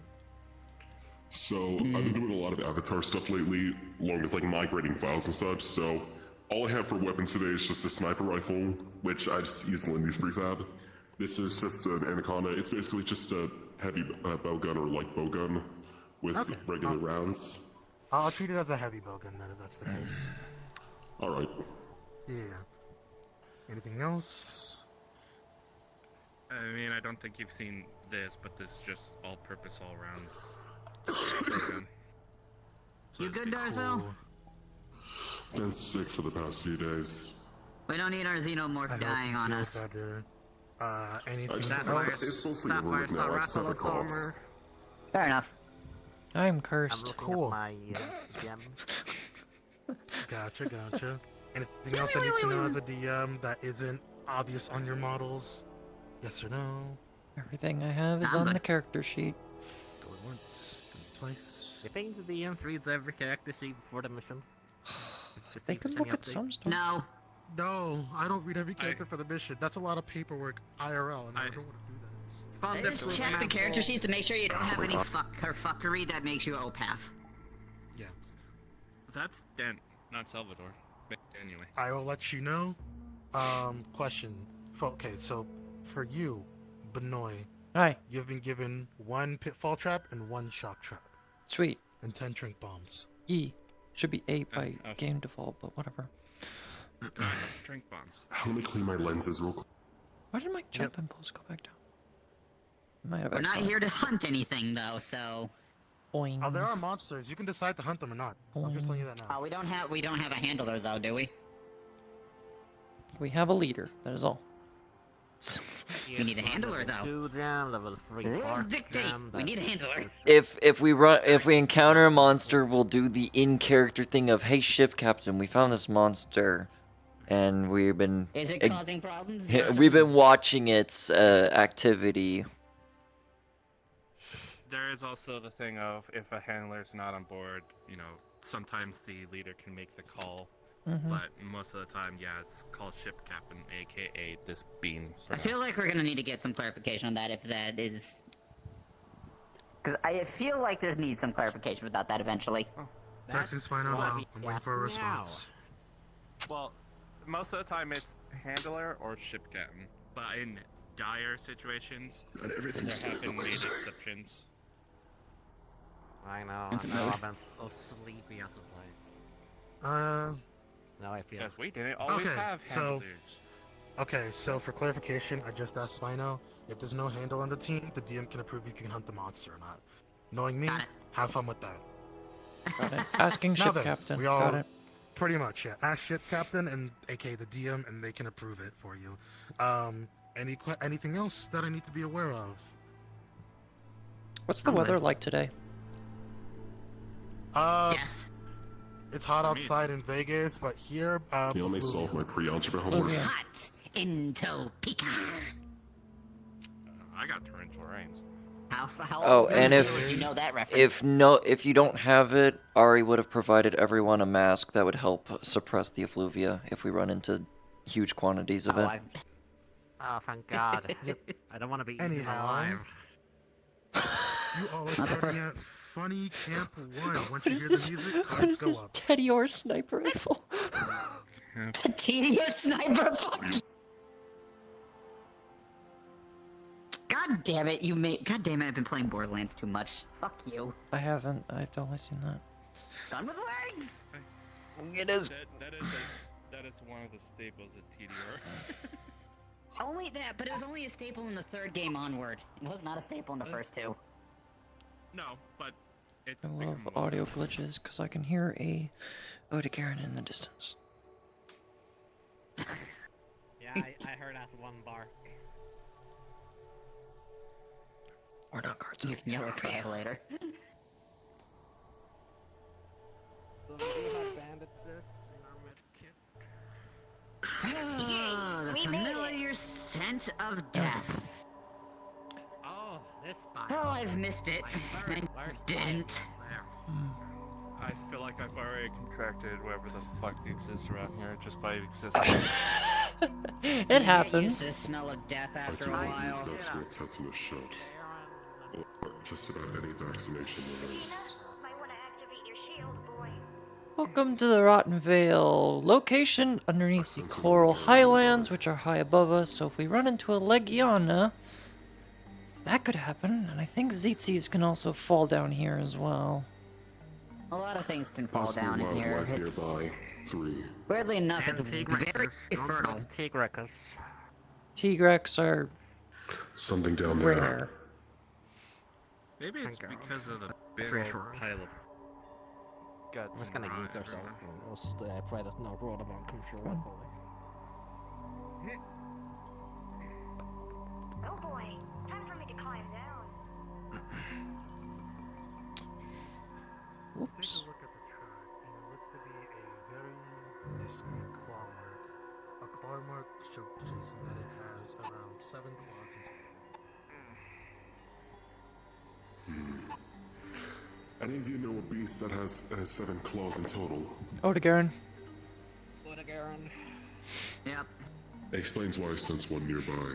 So, I've been doing a lot of Avatar stuff lately, along with like migrating files and such, so all I have for weapons today is just a sniper rifle, which I just use in Lindy's prefab. This is just an Anaconda. It's basically just a heavy bow gun or light bow gun with regular rounds. I'll treat it as a heavy bowgun then, if that's the case. Alright. Yeah. Anything else? I mean, I don't think you've seen this, but this is just all-purpose, all-round. You good, Darzo? Been sick for the past few days. We don't need our xenomorph dying on us. Better. Anything It's mostly over with now. I just have a cough. Fair enough. I'm cursed. Cool. My gems. Gotcha. Anything else I need to know as a DM that isn't obvious on your models? Yes or no? Everything I have is I'm on good. the character sheet. Going once, going twice. You think the DM reads every character sheet before the mission? They can look at some stuff. No. No, I don't read every character for the mission. That's a lot of paperwork IRL, and I don't want to do that. Found this with Check the map character roll. sheets to make sure you don't have any fuckery that makes you OPAF. Yeah. That's Dent, not Salvador. But anyway. I will let you know. Question. Okay, so for you, Benoy, Hi. you've been given 1 pitfall trap and 1 shock trap, Sweet. and 10 drink bombs. Yee. Should be 8 by Oh. game default, but whatever. Drink bombs. Let me clean my lenses real quick. Why did my jump impulse go back down? Might have We're not excellent. here to hunt anything, though, so... Boing. Oh, there are monsters. You can decide to hunt them or not. I'm just telling you that now. we don't have a handler, though, do we? We have a leader. That is all. We need a handler, though. 2 gem, level 3 Let's arc dictate. gem, We need a that's- handler. If we encounter a monster, we'll do the in-character thing of, hey, ship captain, we found this monster, and we've been Is it causing problems? we've been watching its activity. There is also the thing of if a handler's not on board, you know, sometimes the leader can make the call, but most of the time, yeah, it's called ship captain, aka this bean. I feel like we're gonna need to get some clarification on that, if that is... Because I feel like there needs some clarification about that eventually. Texas fine out what now. he I'm waiting asked for a now. response. Well, most of the time it's handler or ship captain, but in dire situations, And everything's there have been made exceptions. I know, It's a I know, mood. I've been so sleepy as of late. Now I feel. Because we didn't always Okay, have so- handlers. Okay, so for clarification, I just asked Spino if there's no handle on the team, the DM can approve you can hunt the monster or not. Knowing me, Got it. have fun with that. Got it. Asking Now ship then, captain. we all Got it. pretty much, yeah. Ask ship captain and aka the DM, and they can approve it for you. Anything else that I need to be aware of? What's the I'm weather good. like today? Death. It's hot For me, it's- outside in Vegas, but here, Can you help me solve my pre-algebra homework? Yeah. Hot in Topeka. I got torrential rains. How Oh, old and are if- you know that reference? If you don't have it, Arie would have provided everyone a mask that would help suppress the effluvia if we run into huge quantities of Oh, it. I've... Oh, thank God. I don't want to be eaten Anyhow. alive. You all are Not the starting first- at Funny Camp 1. Once What you is hear this? the music, What cards is go this up. Teddy or sniper rifle? The tedious sniper. Fuck. God damn it, you made. God damn it, I've been playing Borderlands too much. Fuck you. I haven't. I've only seen that. Done with legs. It is. That is one of the staples of TDR. Only that, but it was only a staple in the third game onward. It was not a staple in the first two. No, but it's I love become more- audio glitches because I can hear a Odegaard in the distance. Yeah, I heard that one bark. Or not cards. You can yell at me later. So we do have bandages in our med kit. Ah, the familiar scent of death. Oh, this spot. Oh, I've missed it. I didn't. I feel like I've already contracted whatever the fuck exists around here just by existing. It Get used to the happens. smell of death I after do a believe while. that's your tetanus shot. Or just about any vaccination there is. Welcome to the Rotten Vale location underneath the Coral Highlands, which are high above us. So if we run into a Legiana, that could happen. And I think Zitzi's can also fall down here as well. A lot of things can fall Possible down in here. wildlife It's, nearby. 3. weirdly enough, it's And very fertile. Tigrex. Tigrex are Something down there. rare. Maybe it's Thank God. because of the big For old sure. pile of guts. I'm just and gonna rot use ourselves. everywhere. We'll try to not roll about control. Oh boy, time for me to climb down. Oops. Look at the chart, and it looks to be a very discrete claw mark. A claw mark showcasing that it has around 7 claws in total. Any of you know a beast that has 7 claws in total? Odegaard. What again? Yep, Explains why I sense one nearby.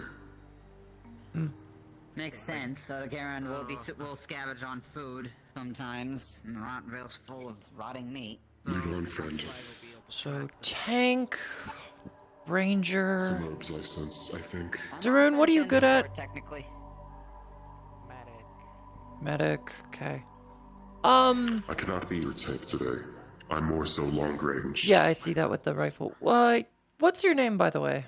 makes sense. So Garen will scavenge on food sometimes. And Rottweil's full of rotting meat. Lead on, friend. So tank, ranger. Some herbs I sense, I think. Darun, what are you good at? Technically. Medic. Medic. Okay. I cannot be your type today. I'm more so long range. Yeah, I see that with the rifle. What's your name, by the way?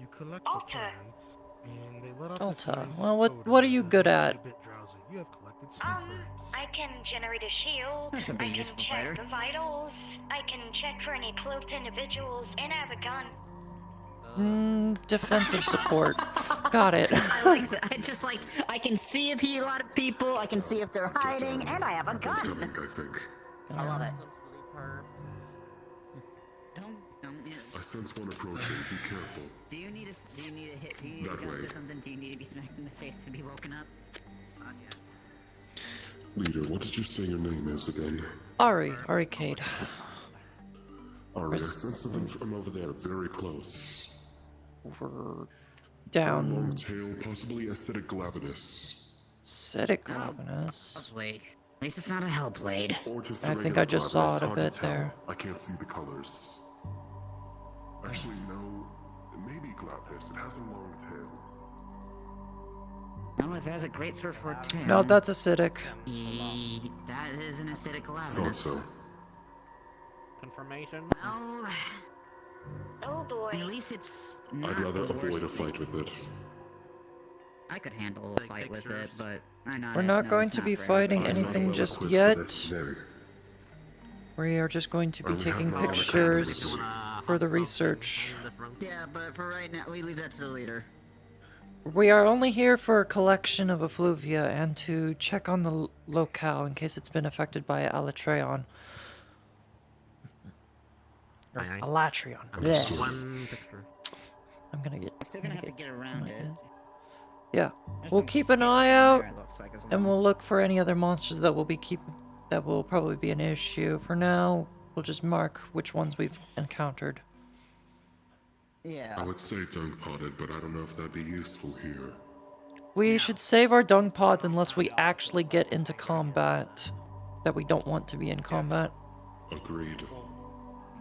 You collect the Alta. plants, and they let off Alta. this nice Well, what odor are you that good makes at? you a bit drowsy. You have collected sweet herbs. I can generate a shield. That should be I can useful check later. the vitals. I can check for any cloaked individuals, and I have a gun. Defensive support. Got it. I like that. I can see a lot of people. I can see if they're hiding, and I have a It's gun. coming, I think. I love it. Some sleep herb. Don't. I sense one approaching. Be careful. Do you need a hit? Do you need That to jump way. or something? Do you need to be smacked in the face to be woken up? Leader, what did you say your name is again? Arie Kaede. Arie, I sense something from over there, very close. Over. Long Down. tail, possibly acidic glavinus. Acidic Glavinus. Hellblade. At least it's not a Hellblade. Or just I a think regular I just glavinus, saw it a hard to bit tell. there. I can't see the colors. Actually, no. Maybe glavinus. It has a long tail. Well, if it has a great source for 10. No, that's acidic. That is an acidic Thought lavender. so. Confirmation? Well, Oh boy. at least it's not I'd rather the worst avoid a thing. fight with it. I could handle a Take fight with it, pictures. but I not. We're not no, going it's to not be for fighting everybody. I'm not anything well just equipped yet. for this today. We are just going to be I only have taking my armor pictures copies. for the research. Yeah, but for right now, we leave that to the leader. We are only here for a collection of effluvia and to check on the locale in case it's been affected by Alatreon. Or Aye, aye. Alatreon. Understood. Bleh. One picture. I'm gonna get. Still gonna have to get around it. Yeah, There's we'll some keep an skeleton eye there, out, it looks like, as and well. we'll look for any other monsters that will be that will probably be an issue. For now, we'll just mark which ones we've encountered. Yeah. I would say dung potted, but I don't know if that'd be useful here. We should save our dung pods unless we actually get into combat that we don't want to be in combat. Agreed.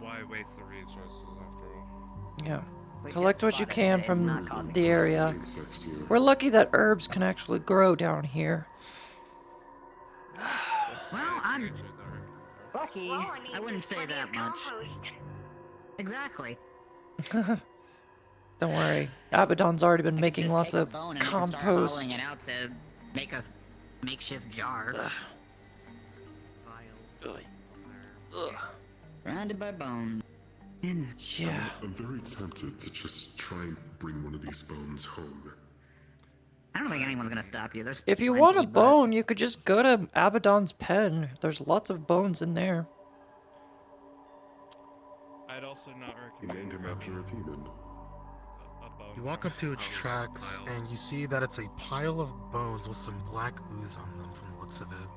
Why waste the resources after all? Yeah. We Collect just what you spotted can it, it's from not causing the area. Insects here. We're lucky that herbs can actually grow down here. Well, I'm lucky. Well, I wouldn't say plenty that of much. compost. Exactly. Don't worry. Abaddon's already been making Just lots take a of bone and you can start compost. hollowing it out to make a makeshift jar. Surrounded by bone. And yeah. I'm very tempted to just try and bring one of these bones home. I don't think anyone's gonna stop you. There's If you plenty, want a but- bone, you could just go to Abaddon's pen. There's lots of bones in there. I'd also not He recommend named him after a demon. a bone You walk from up to its a tracks pile. and you see that it's a pile of bones with some black ooze on them from the looks of it.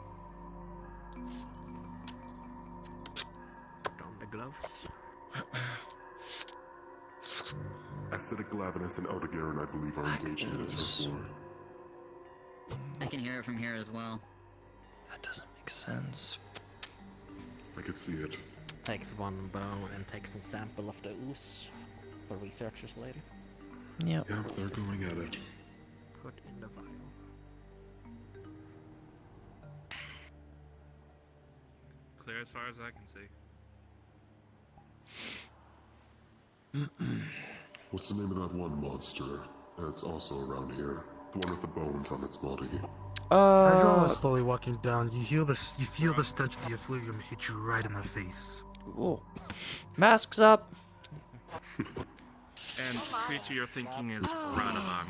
Don the gloves. Acidic Glavenus and Eldegarin, I believe, are engaging in a turf war. I can hear it from here as well. That doesn't make sense. I could see it. Takes one bone and takes some sample of the ooze for researchers later. Yep. Yep, they're going at it. Put in the vial. Clear as far as I can see. What's the name of that one monster that's also around here? The one with the bones on its body. As you're all slowly walking down, you feel the stench of the effluvium hit you right in the face. Ooh. Masks up. And the creature you're thinking is Radabon.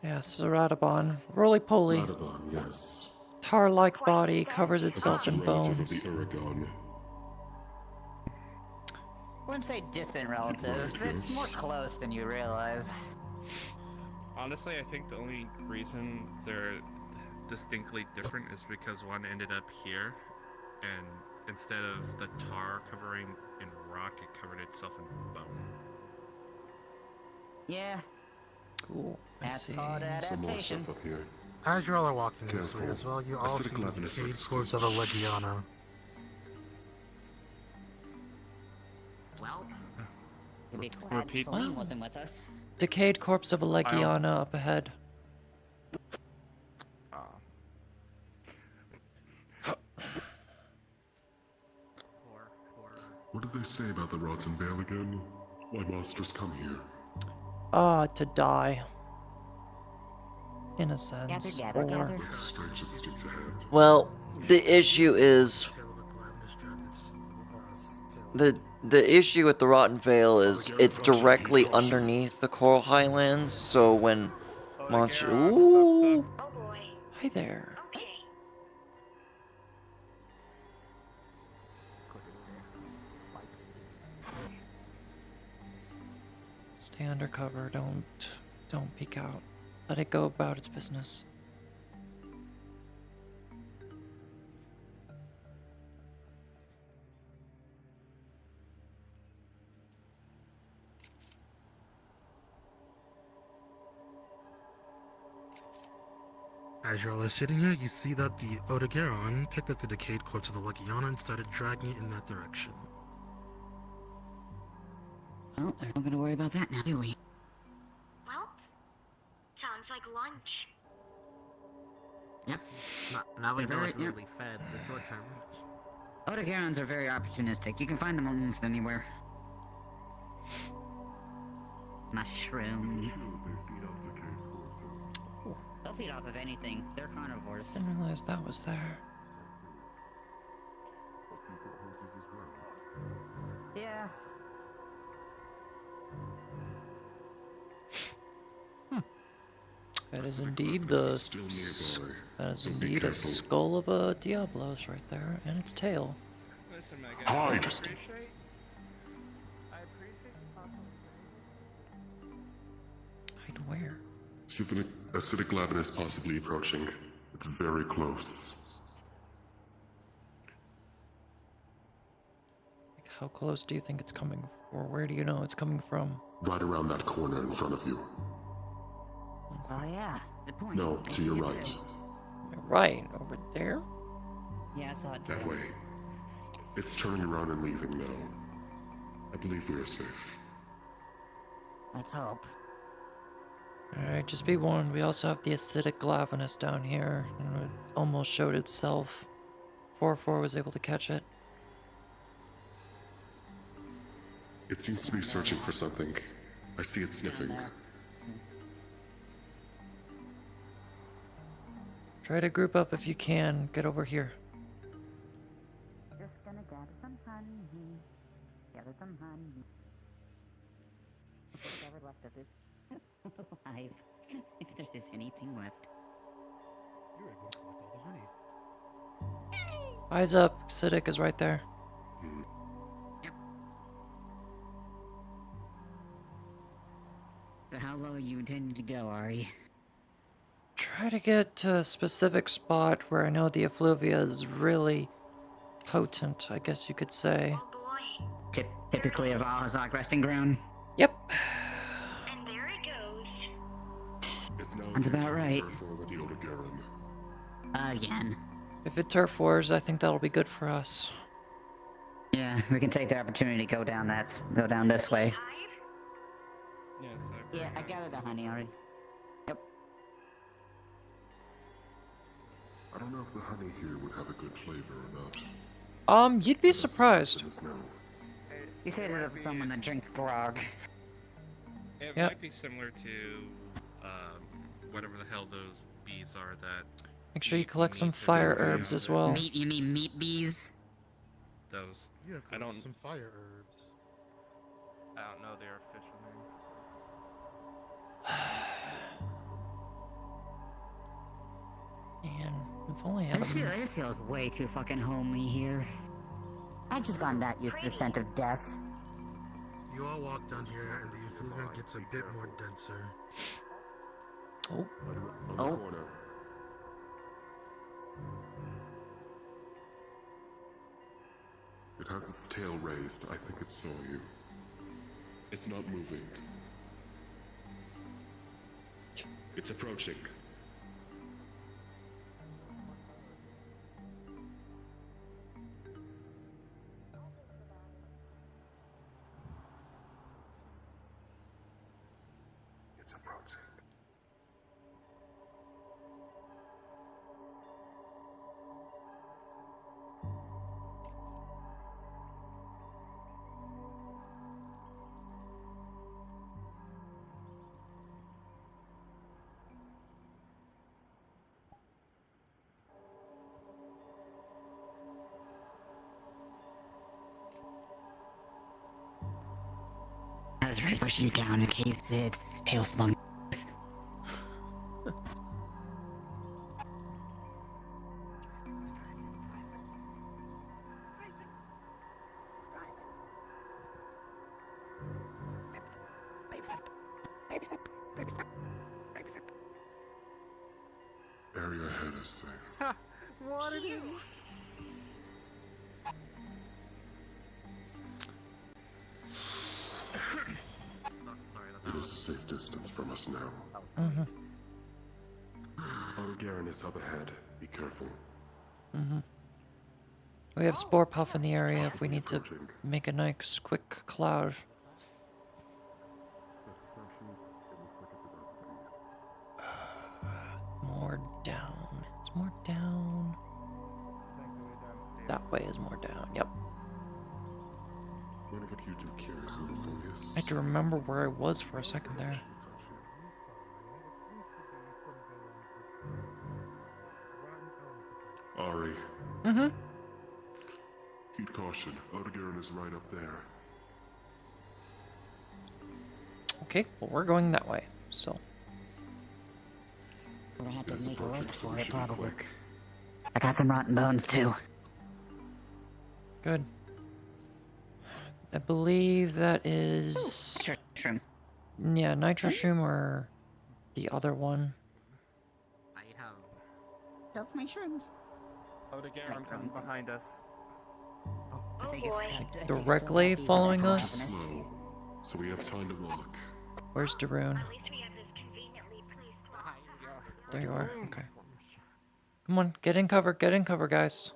Yes, Radabon. Roly-poly. Radabon, yes. Tar-like body covers That's itself a in relative bones. of the Uragon. I wouldn't say distant relative. It's more close than you realize. Honestly, I think the only reason they're distinctly different is because one ended up here, and instead of the tar covering in rock, it covered itself in bone. Yeah, Cool. I that's see. called Some more adaptation. stuff up here. As you all are walking this way Careful. as well, you all Acidic see the Glavenus decayed looks corpse of a Legiana. Well, you'd be glad Repeat. Celine wasn't with us. Decayed corpse of a Legiana up ahead. What did they say about the rods in Vale again? Why monsters come here? To die. In a sense. Gather, Or... gather. What's strange instinct ahead? Well, the issue is the issue with the Rotten Vale is it's directly underneath the Coral Highlands, so when monster ooh, Oh boy. hi there. Okay. Stay undercover, don't peek out. Let it go about its business. As you're all sitting here, you see that the Odogaron picked up the decayed corpse of the Legiana and started dragging it in that direction. Well, we're not gonna worry about that now, do we? Well, sounds like lunch. Yep. Now we They're know very- it's yep. really fed the short term. Otogarons are very opportunistic. You can find them almost anywhere. Mushrooms. They'll feed off of anything. They're carnivores. Didn't realize that was there. Yeah. That is indeed the. Still nearby. That is So be indeed a careful. skull of a Diablos right there, and its tail. Listen, Megan, Hide. I appreciate Hide where? Acidic lava is possibly approaching. It's very close. Like, how close do you think it's coming, or where do you know it's coming from? Right around that corner in front of you. Oh yeah. Good point. No, I to see your it right. too. Right over there. Yeah, I saw it too. That way. It's turning around and leaving now. I believe we are safe. Let's hope. Alright, just be warned, we also have the acidic glavinus down here, and it almost showed itself. 4-4 was able to catch it. It seems to be searching for something. I see it sniffing. Try to group up if you can. Get over here. Just gonna gather some honey. Gather some honey. Whatever left of it. Alive. If there is anything left. You were able to collect all the honey. Eyes up. Acidic is right there. So how low are you intending to go, Arie? Try to get to a specific spot where I know the effluvia is really potent, I guess you could say. Typically a Valhazak resting ground? Yep. And there it goes. It's now That's about right. with the Otogaron. Again. If it turf wars, I think that'll be good for us. Yeah, we can take the opportunity to go down this way. Yes, Yeah, I gathered the honey, Arie. Yep. I don't know if the honey here would have a good flavor or not. You'd be surprised. Let us know. You say that of someone that drinks grog. It Yep. might be similar to whatever the hell those bees are that. Make sure you eat collect some meat or fire whatever herbs it as is. well. Meat, you mean meat bees? Those. Yeah, I don't. some fire herbs. I don't know their official name. And we've only had them. This feels way too fucking homely here. I've just gotten that used to the scent of death. You all walk down here, and the effluent gets a bit more denser. Oh, On the Oh. corner. It has its tail raised. I think it saw you. It's not moving. It's approaching. It's approaching. I was ready to push you down in case its tail spun. Area ahead is safe. What it is? Sorry, It is a safe distance from us now. mm-hmm. Otogaron is up ahead. Be careful. Mm-hmm. We have Spore Puff in the area if we need to make a nice quick cloud. More down. It's more down. That way is more down. Yep. What would you do, curious little fungus? I had to remember where I was for a second there. Arie, Mm-hmm. heed caution. Odegaard is right up there. Okay, well, we're going that way, so. We're gonna have This to make a approach lake looks for like it, should be probably. quick. I got some rotten bones, too. Good. I believe that is... Shroom. Yeah, nitroshroom or the other one. I have. Go for my shrooms. Odegaard coming behind us. Oh boy. Directly following us? Slow, so we have time to walk. Where's Daroon? At least we have this conveniently placed close. There you are, okay. Come on, get in cover, guys.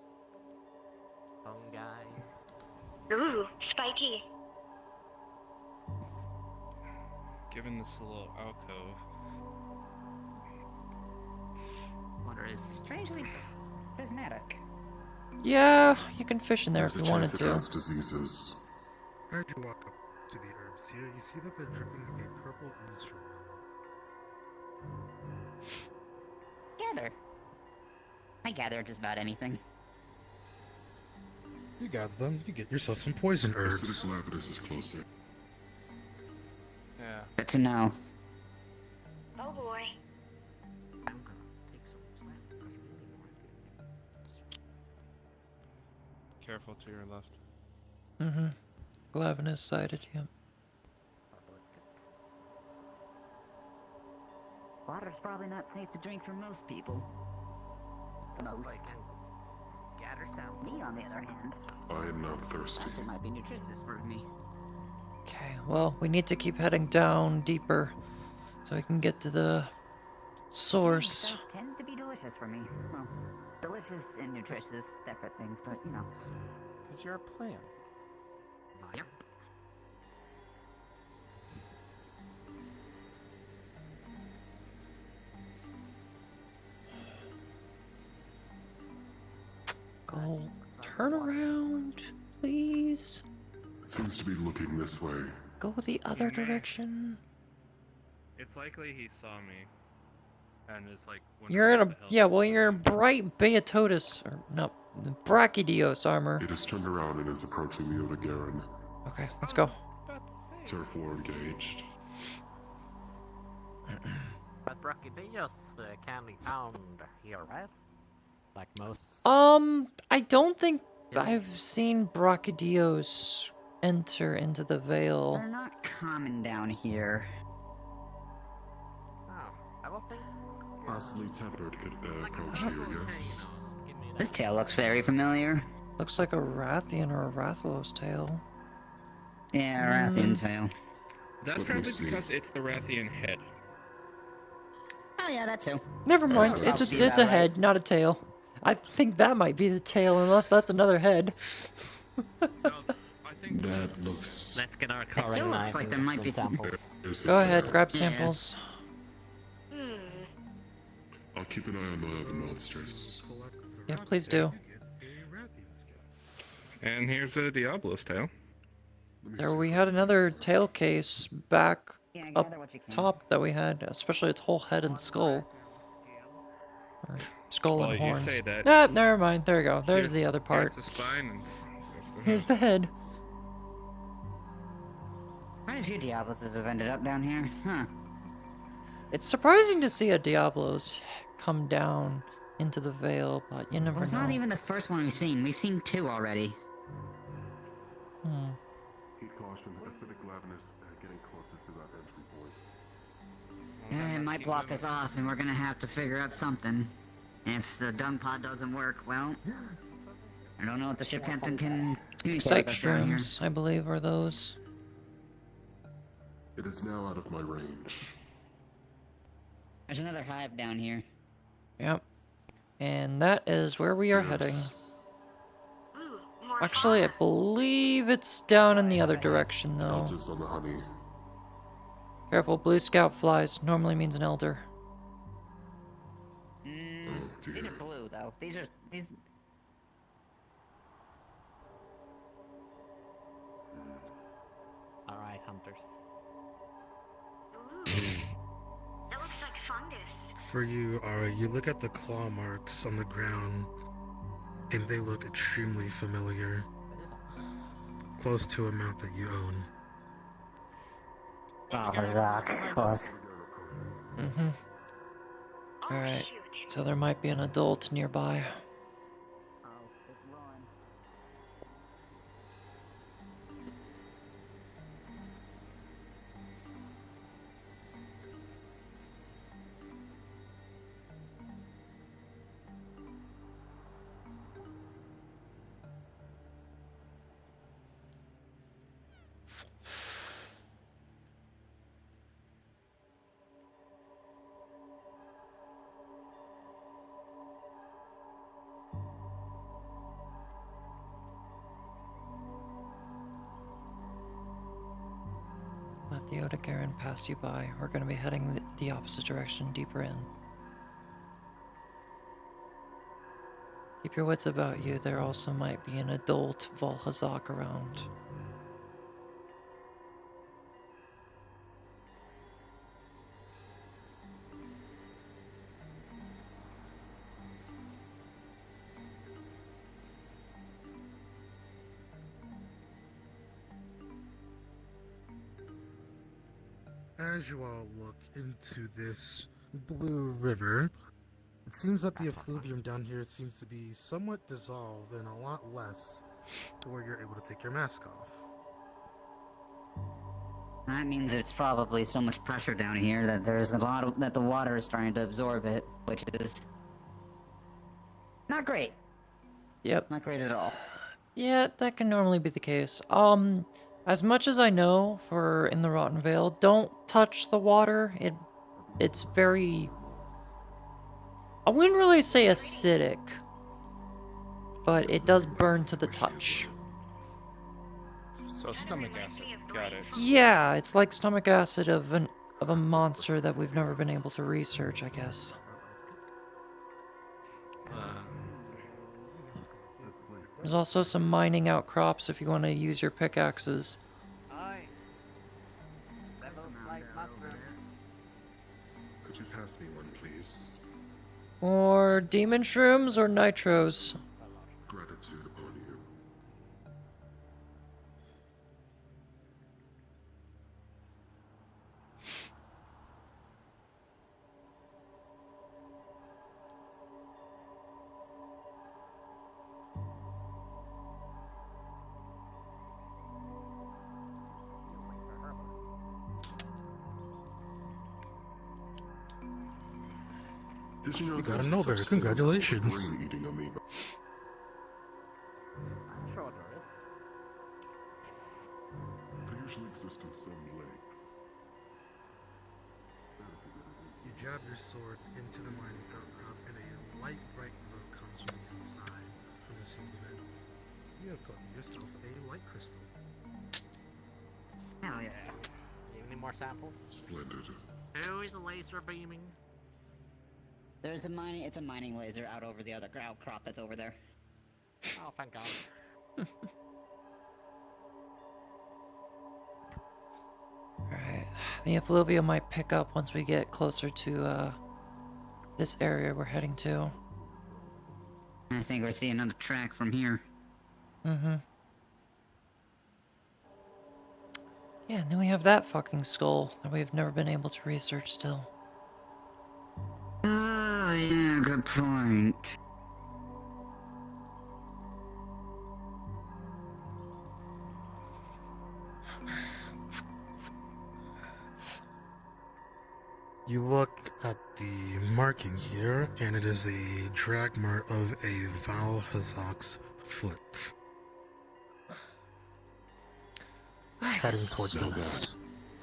Some guy. Ooh, spiky. Given this little alcove, Water is strangely prismatic. Yeah, you can fish in there There's if a you wanted chance it to. has diseases. As you walk up to the herbs here, you see that they're dripping a purple ooze from them. Gather. I gather just about anything. You got them. You get yourself some poison herbs. Acidic Lavinus is closer. yeah. Good to know. Oh boy. I'm gonna take some snap because we really want to. Careful to your left. Mm-hmm. Glavinus sided, yep. Water's probably not safe to drink for most people. Most. Gather some. Me, on the other hand, I am not thirsty. it might be nutritious for me. Okay, well, we need to keep heading down deeper so we can get to the source. Stuff tends to be delicious for me. Well, delicious and nutritious, separate things, but you know. Because you're a plant. Yep. Go turn around, please. It seems to be looking this way. Go the other direction. It's likely he saw me, and is like. You're in wondering a what the hell yeah, this well is. you're in bright Beatotus or no, Brachydios armor. It has turned around and is approaching the Odegaard. Okay, let's go. Turf war engaged. But Brachydios can be found here, right? Like most. I don't think I've seen Brachydios enter into the Vale. They're not common down here. Oh, I will think. Possibly tempered could approach here, yes. This tail looks very familiar. Looks like a Rathian or a Rathalos tail. Yeah, Rathian tail. That's Let me probably see. because it's the Rathian head. Oh yeah, that too. Never mind, I'll it's see a that, right? head, not a tail. I think that might be the tail, unless that's another head. No, I think That looks... Let's get our It car still looks like there might be some. There's Go the ahead, tail. grab Yeah. samples. Hmm. I'll keep an eye on the other monsters. Collect the Yeah, rat please tail, do. you get a Rathian scale. And here's a Diablo's tail. There we had another tail case back Yeah, up gather what you can. top that we had, especially its whole head and skull. Or skull Well, and you horns. say that. Ah, never mind. There we go. There's Here's- the other part. Here's the spine, and there's the Here's head. the head. Quite a few Diabloses have ended up down here, huh? It's surprising to see a Diablos come down into the Vale, but you never Well, it's know. not even the first one we've seen. We've seen two already. Hmm. Heed caution, acidic Lavinus getting closer to that entry point. Well, then It let's might keep block moving. us off, and we're gonna have to figure out something. If the dung pod doesn't work, well, I don't know what the ship captain can communicate Sight with us down here. streams, I believe, are those. It is now out of my range. There's another hive down here. Yep. And that is where we are Yes. heading. Ooh, more Actually, I fauna. believe it's down in the other direction, though. Elders on the honey. Careful, Blue Scout flies. Normally means an elder. Oh These dear. are blue. though. These. Alright, hunters. Ooh, that looks like fungus. For you, Arie, you look at the claw marks on the ground, and they look extremely familiar. Close to a mount that you own. Oh, Zach, close. Mm-hmm. Oh, Alright, shoot. so there might be an adult nearby. Oh, it's Lauren. Let the Odogaran pass you by. We're going to be heading the opposite direction, deeper in. Keep your wits about you. There also might be an adult Valhazak around. As you all look into this blue river, it seems that the effluvium down here seems to be somewhat dissolved and a lot less to where you're able to take your mask off. That means it's probably so much pressure down here that there's a lot of, that the water is starting to absorb it, which is not great. Yep. Not great at all. Yeah, that can normally be the case. As much as I know for in the Rotten Vale, don't touch the water. It's very... I wouldn't really say acidic, but it does burn to the touch. So stomach acid. Got it. Yeah, it's like stomach acid of a monster that we've never been able to research, I guess. There's also some mining outcrops if you want to use your pickaxes. Could you pass me one, please? Or demon shrooms or nitros. Gratitude upon you. Did you know You got there's a Nobel, such congratulations. thing as brain-eating amoeba? I'm sure there is. They usually exist in some lake. You jab your sword into the mining outcrop, and a light, bright glow comes from the inside. From the seams of it, you have gotten yourself a light crystal. Hell yeah. You have any more samples? Splendid. Who is the laser beaming? It's a mining laser out over the other outcrop that's over there. Oh, thank God. Alright, the effluvia might pick up once we get closer to this area we're heading to. I think we're seeing another track from here. Mm-hmm. Yeah, and then we have that fucking skull that we've never been able to research still. Oh, yeah, good point. You look at the marking here, and it is a drag mark of a Valhazak's foot. Heading towards the west.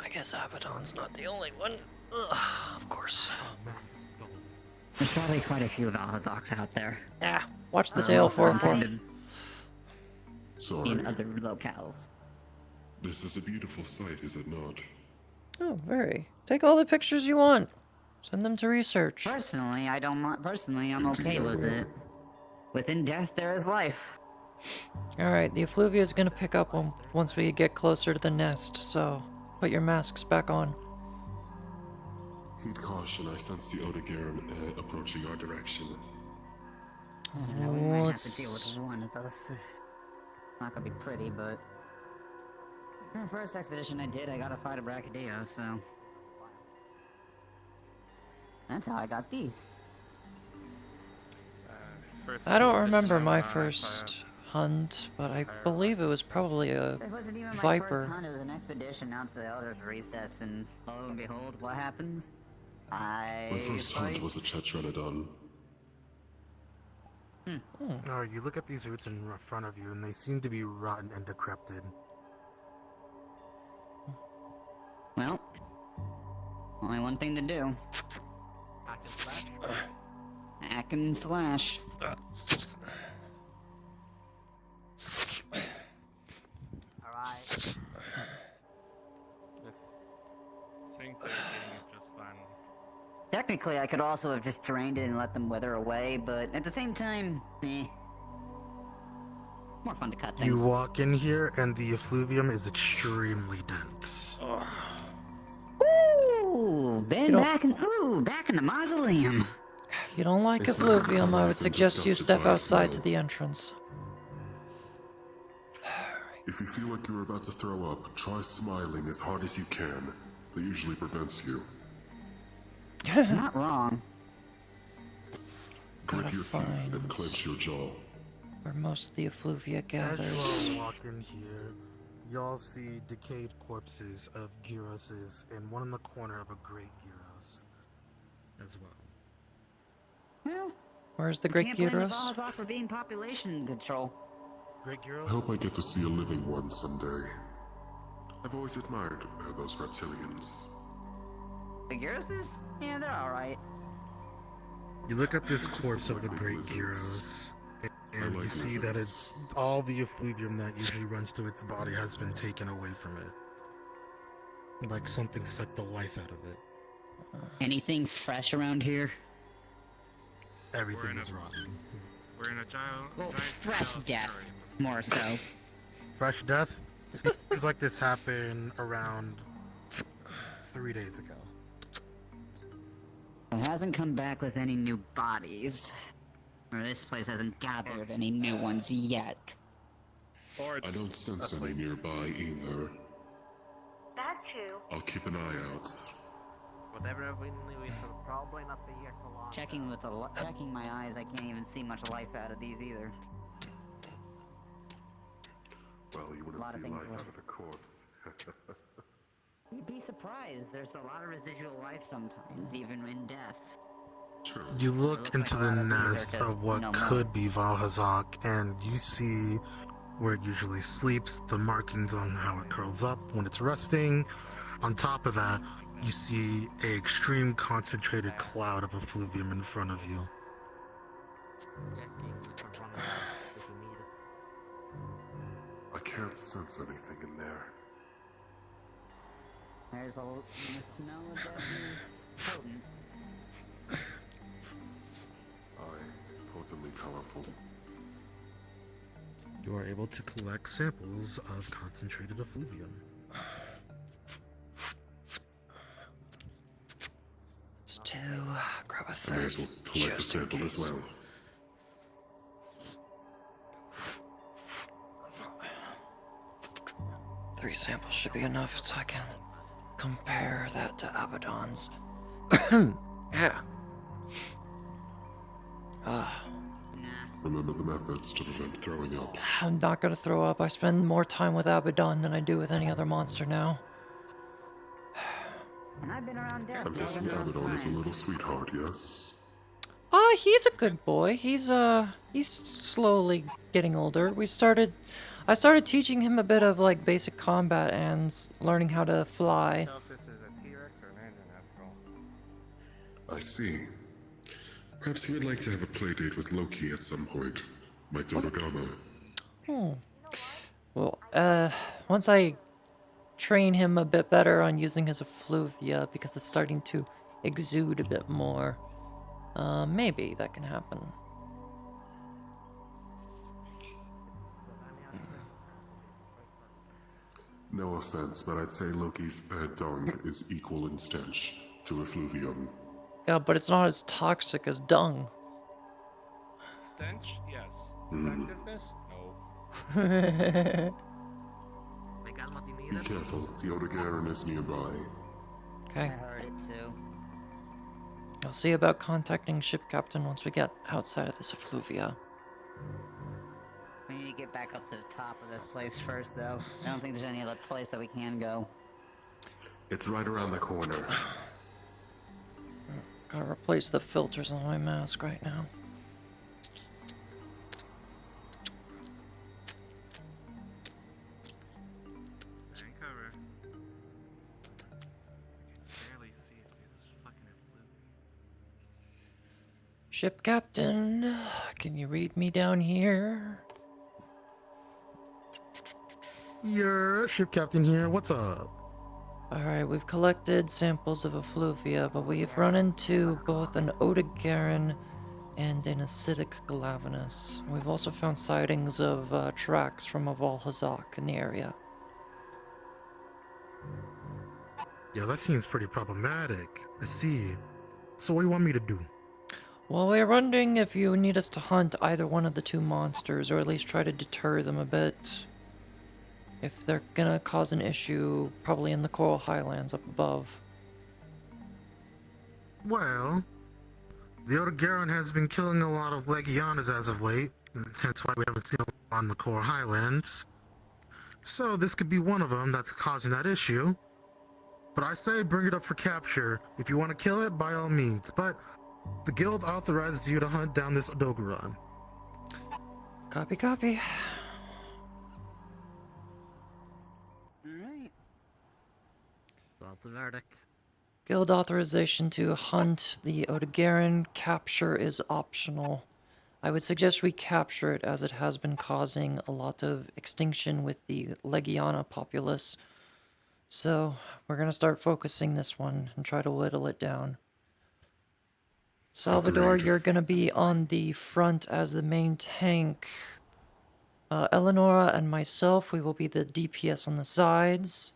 I guess Abaddon's not the only one. Ugh, of course. There's probably quite a few Valhazaks out there. Yeah, watch the tail for intended Sorry. in other locales. This is a beautiful sight, is it not? Oh, very. Take all the pictures you want. Send them to research. Personally, I don't. Personally, I'm okay with it. within death there is life. Alright, the effluvia is gonna pick up once we get closer to the nest, so put your masks back on. Heed caution, I sense the Odegarum approaching our direction. Yeah, we might have to deal with one of those. Not gonna be pretty, but the first expedition I did, I got to fight a Brachydio, so that's how I got these. I don't remember my first hunt, but I believe it was probably a It wasn't even my viper. first hunt. It was an expedition out to the Elder's Recess, and lo and behold, what happens? My first hunt was a Chetranodon. You look at these roots in front of you, and they seem to be rotten and decrepit. Well, only one thing to do. Hack and slash. Alright. I think they're doing it just fine. Technically, I could also have just drained it and let them wither away, but at the same time, more fun to cut things. You walk in here, and the effluvium is extremely dense. Ooh, back in the mausoleum. If you don't like effluvium, I would suggest you step outside to the entrance. If you feel like you're about to throw up, try smiling as hard as you can. That usually prevents you. Not wrong. Grip your teeth and clench your jaw. Where most of the effluvia As gathers. you all walk in here, y'all see decayed corpses of Gyroses and one in the corner of a great Gyros as well. Well, Where's the I great can't blame the Gyros? Vols off for being population control. Great I Gyros? hope I get to see a living one someday. I've always admired those reptilians. The Gyroses? Yeah, they're alright. You look at this corpse of the great Gyros, and you see that it's all the effluvium that usually runs through its body has been taken away from it. Like something sucked the life out of it. Anything fresh around here? Everything is rotten. We're in a giant. Well, giant fresh pile of death, more so. Fresh death? Seems like this happened around 3 days ago. It hasn't come back with any new bodies. Or this place hasn't gathered any new ones yet. Or I don't sense any nearby either. That too. I'll keep an eye out. Whatever we knew, we should probably not be here for long. Checking my eyes, I can't even see much life out of these either. Well, you wouldn't Lot of see things life were- out of the corpse. You'd be surprised. There's a lot of residual life sometimes, even in death. True. You It look looks into like a the lot of these are nest just of what no more. could be Valhazak, and you see where it usually sleeps, the markings on how it curls up when it's resting. On top of that, you see a extreme concentrated cloud of effluvium in front of you. I can't sense anything in there. There's a smell of definitely potent. Potently powerful. You are able to collect samples of concentrated effluvium. It's two. Grab a I third. may as well collect a just in sample as case. well. Three samples should be enough so I can compare that to Abaddon's. Yeah. Remember the methods to prevent throwing up. I'm not gonna throw up. I spend more time with Abaddon than I do with any other monster now. And I've been around death. I'm guessing Abaddon is a little sweetheart, yes? He's a good boy. He's slowly getting older. I started teaching him a bit of like basic combat and learning how to fly. Tell if this is a T-Rex or an engine after all. I see. Perhaps he would like to have a playdate with Loki at some point. My Dodogama. Well, once I train him a bit better on using his effluvia because it's starting to exude a bit more, maybe that can happen. No offense, but I'd say Loki's bad dung is equal in stench to effluvium. Yeah, but it's not as toxic as dung. Stench? Yes. Hmm. Effectiveness? No. They got what you Be needed? careful, the Odegaron is nearby. I Okay. heard it too. I'll see about contacting ship captain once we get outside of this effluvia. We need to get back up to the top of this place first, though. I don't think there's any other place that we can go. It's right around the corner. Gotta replace the filters on my mask right now. Stay in cover. I can barely see it through this fucking effluvia. Ship captain, can you read me down here? Your ship captain here. What's up? Alright, we've collected samples of effluvia, but we've run into both an Odegaron and an acidic Glavenus. We've also found sightings of tracks from a Vale in the area. Yeah, that seems pretty problematic. I see. So what do you want me to do? Well, we're wondering if you need us to hunt either one of the two monsters, or at least try to deter them a bit. If they're gonna cause an issue, probably in the Coral Highlands up above. Well, the Odegaron has been killing a lot of Legianas as of late. Hence why we haven't seen them on the Coral Highlands. So this could be one of them that's causing that issue. But I say bring it up for capture. If you want to kill it, by all means. But the guild authorizes you to hunt down this Odegaron. Copy, copy. Alright. Got the verdict. Guild authorization to hunt the Odegaron. Capture is optional. I would suggest we capture it, as it has been causing a lot of extinction with the Legiana populace. So, we're gonna start focusing this one and try to whittle it down. Salvador, Agreed. you're gonna be on the front as the main tank. Eleonora and myself, we will be the DPS on the sides.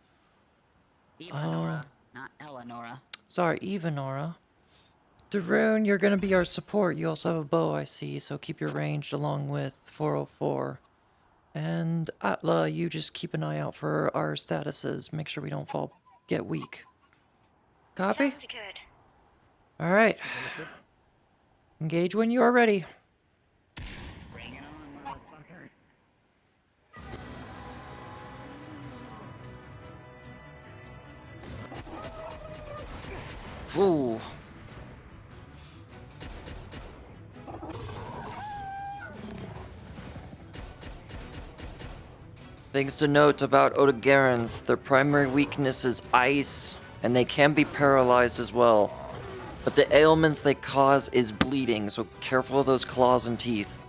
Evanora, not Eleonora. Sorry, Evanora. Darun, you're gonna be our support. You also have a bow, I see, so keep your ranged along with 404. And Atla, you just keep an eye out for our statuses. Make sure we don't get weak. Copy? Sounds good. Alright. Engage when you are ready. Bring it on, motherfucker. Ooh. Things to note about Odegarons, their primary weakness is ice, and they can be paralyzed as well. But the ailments they cause is bleeding, so careful of those claws and teeth.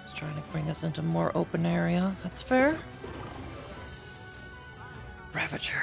It's trying to bring us into more open area. That's fair. Ravager.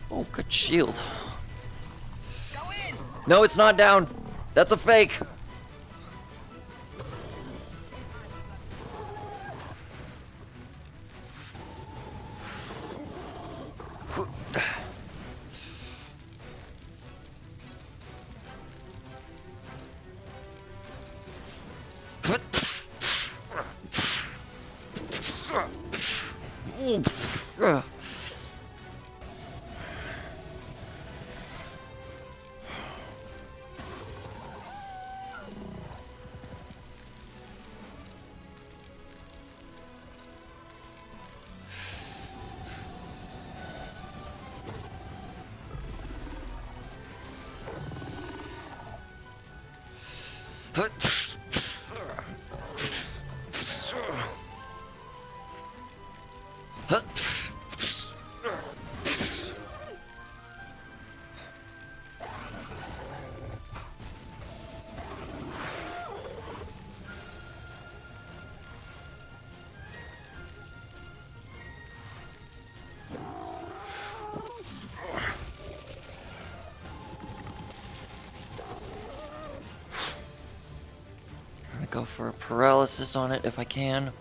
Oh, good shield. No, it's not down. That's a fake. go for a paralysis on it if I can.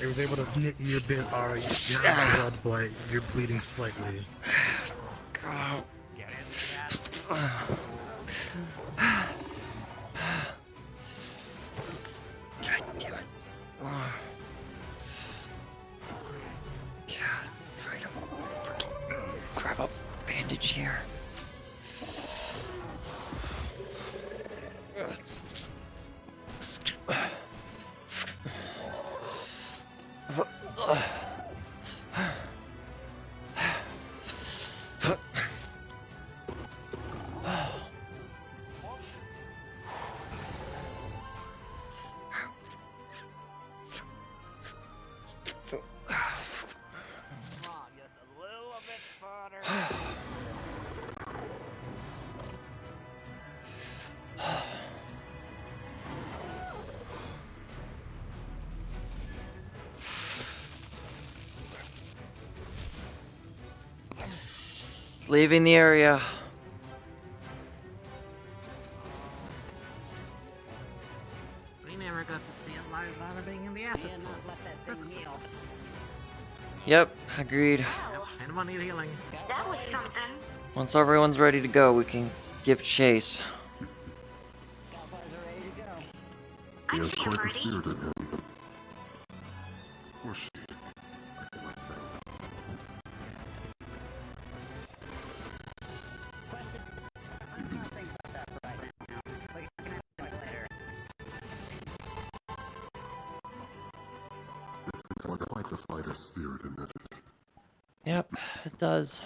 I was able to nick you a bit, Arie. You're out of blood, but you're bleeding slightly. God. God damn it. God, try to freaking grab a bandage here. It's leaving the area. We never got to see it live Vale being in the acid. Yeah, not let that thing heal. Yep, agreed. Anyone need healing? That was something. Once everyone's ready to go, we can give chase. He has quite the spirit in him. Or she. Let's say. This is quite the fighter spirit in it. Yep, it does.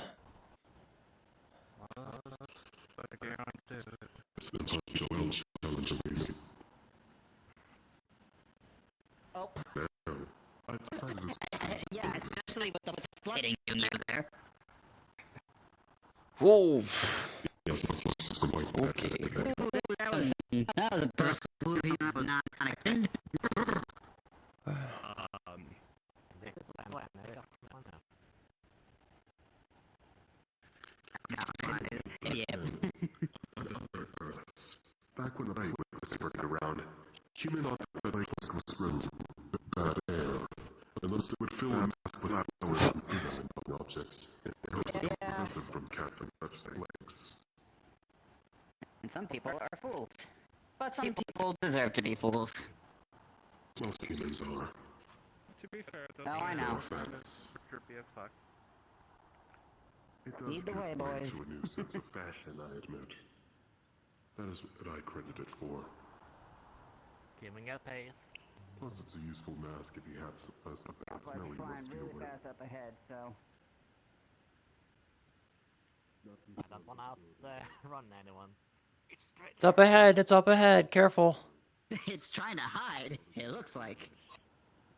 It's been such a well challenging me. Oh. Now, I decided to Yeah, especially with the flooding you there. Whoa. yes, Okay. That was a burst of not connected. Back when I was spreading around, human occupied was room, bad air, unless it would fill in with flowers and fruits and objects, and prevent them from casting such legs. And some people are fools. But some people deserve to be fools. Most humans are. To be fair, it Oh, I know. Facts. trippy as fuck. It does Lead the give way, way boys. to a new sense of fashion, I admit. That is what I credit it for. Giving it pace. Plus, it's a useful mask if you have a bad smell you must deal with. Fast up ahead, so. I don't want out run anyone. It's up ahead, it's up ahead. Careful. It's trying to hide, it looks like.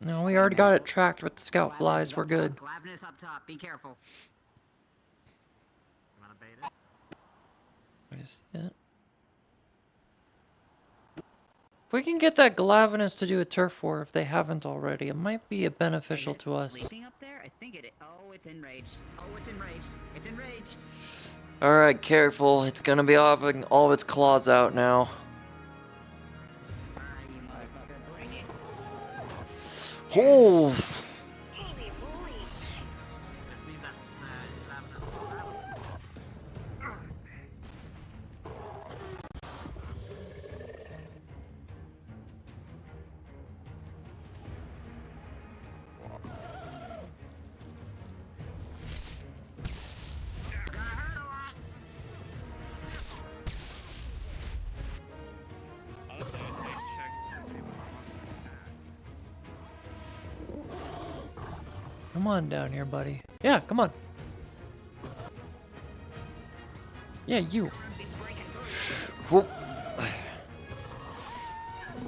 No, we already got it tracked with the scout flies. We're good. Glavness up top, be careful. You wanna bait it? What is it? If we can get that Glavenus to do a turf war, if they haven't already, it might be beneficial to us. Sleeping up there? I think it. Oh, it's enraged. Oh, it's enraged. It's enraged. Alright, careful. It's gonna be offering all of its claws out now. Oh! Come on down here, buddy. Yeah, come on. Yeah, you. Whoop.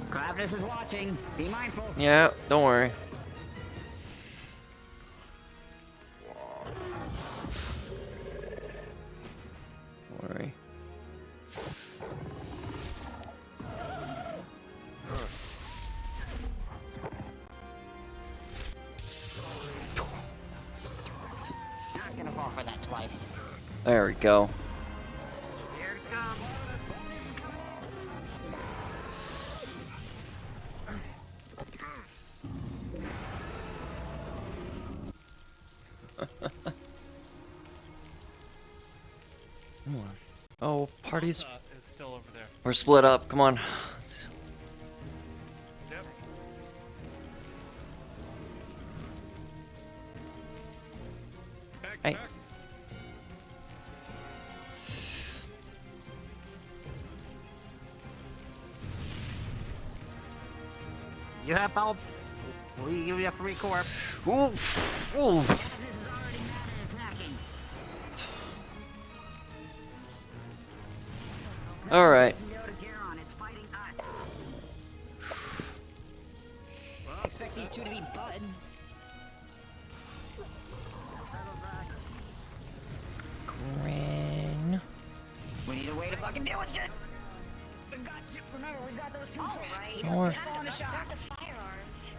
Gravis is watching. Be mindful. Yeah, don't worry. Don't worry. Not gonna fall for that twice. There we go. Here it comes. Oh, party's. It's still over there. We're split up. Come on. Yep. Back, Hey. back. You have help. We give you a free corp. Oof. Oof. Gravis is already mad and attacking. All right. Go to Garon. It's fighting us. Expect these two to be buds. Green. We need a way to fucking deal with shit. We got you. Remember, we got those two. All right. Don't worry. On a shot. The firearms.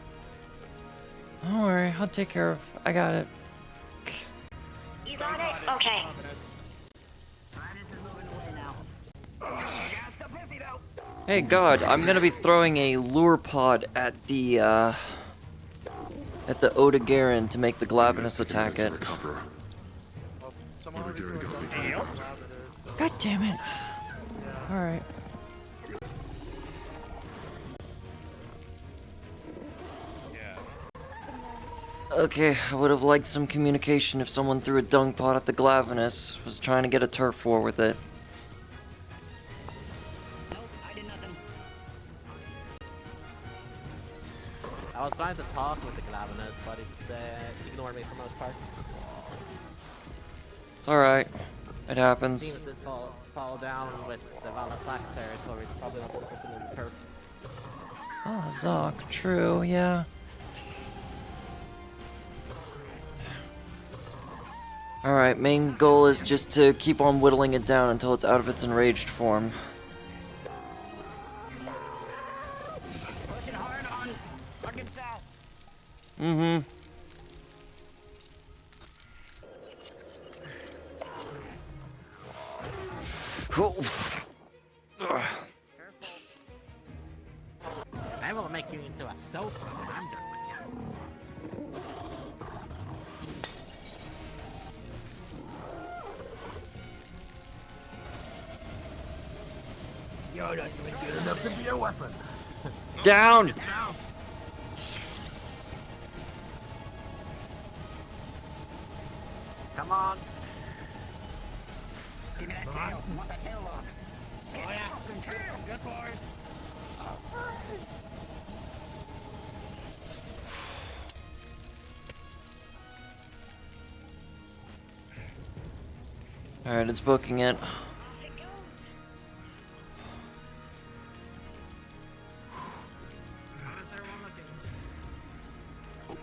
Don't worry, I'll take care of. I got it. You got it? Okay. Gravis is moving away now. Gas up 50 though. Hey God, I'm gonna be throwing a lure pod at the Odegarin to make the Glavenus attack it. Cover. God damn it. Alright. Yeah. Okay, I would have liked some communication if someone threw a dung pot at the Glavenus. Was trying to get a turf war with it. Nope, I did nothing. I was trying to talk with the Glavenus, but it ignored me for the most part. It's alright. It Seems happens. this fall down with the Vale territory. It's probably not interested in the turf. Oh, Zoc, true, yeah. Alright, main goal is just to keep on whittling it down until it's out of its enraged form. Pushing hard on fucking south. Mm-hmm. I will make you into a sofa when I'm done with you. You're not even good enough to be a weapon. Down! Come on. Give me that tail. I want that tail lock. Oh yeah. Good boy. Alright, it's booking it.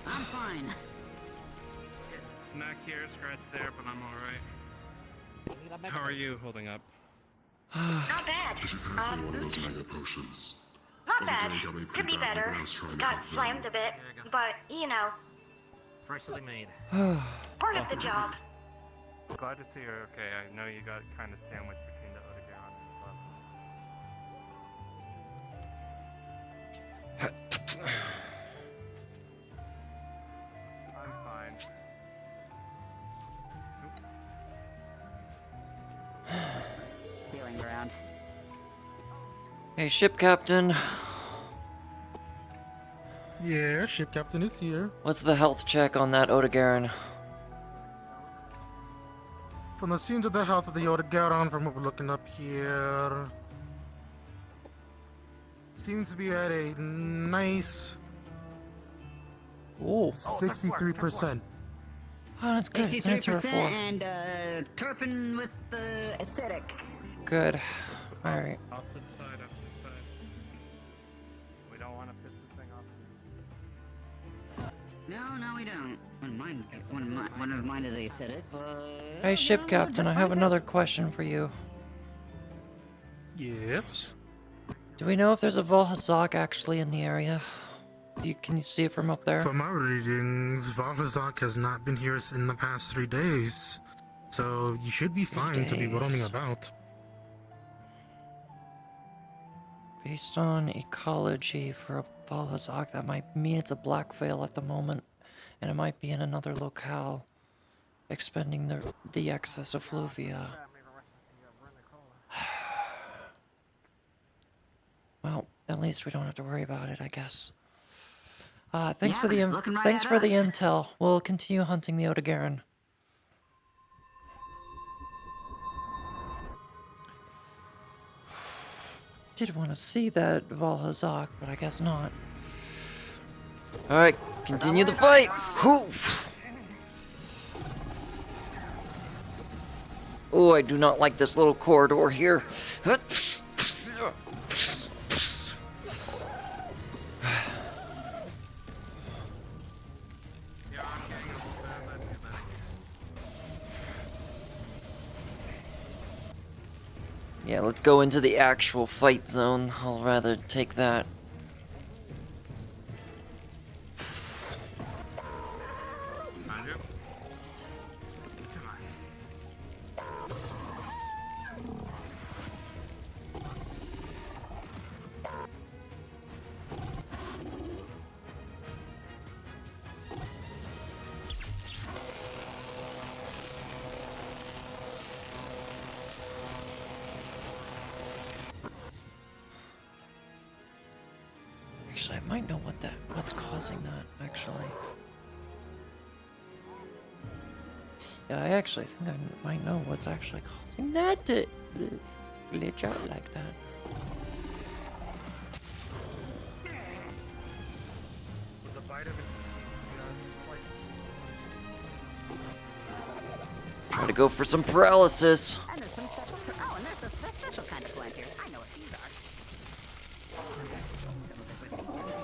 I'm fine. Smack here, scratch there, but I'm alright. How are you holding up? Not bad. Did you pass me one of those mega potions? Not bad. Odegarin got me Could be pretty badly better. when I was trying to Got help them. slammed a bit, but you know, Freshly made. part of the job. Glad to see you're okay. I know you got kind of sandwiched between the Odegaron and Club. I'm fine. Healing ground. Hey, ship captain. Yeah, ship captain is here. What's the health check on that Odegarin? From the scenes of the health of the Odegaron, from what we're looking up here, seems to be at a nice Ooh. 63%. Oh, that's good. It's an 63% turf war. and turfing with the acidic. Good. Alright. Opposite side, opposite side. We don't want to piss this thing off. No, we don't. One of mine is acidic. Hey, ship captain, I have another question for you. Yes. Do we know if there's a Volhazak actually in the area? Can you see it from up there? From our readings, Valhazak has not been here in the past 3 days. So you should be fine to be roaming about. Based on ecology for a Volhazak, that might mean it's a black veil at the moment. And it might be in another locale, expending the excess effluvia. Well, at least we don't have to worry about it, I guess. Thanks for the intel. We'll continue hunting the Odegaran. Did want to see that Volhazak, but I guess not. Alright, continue the fight! Whew. Oh, I do not like this little corridor here. Yeah, let's go into the actual fight zone. I'll rather take that. Actually, I might know what's causing that, actually. Yeah, I actually think I might know what's actually causing that to glitch out like that. Try to go for some paralysis. And there's some special, and there's a special kind of plant here. I know what these are.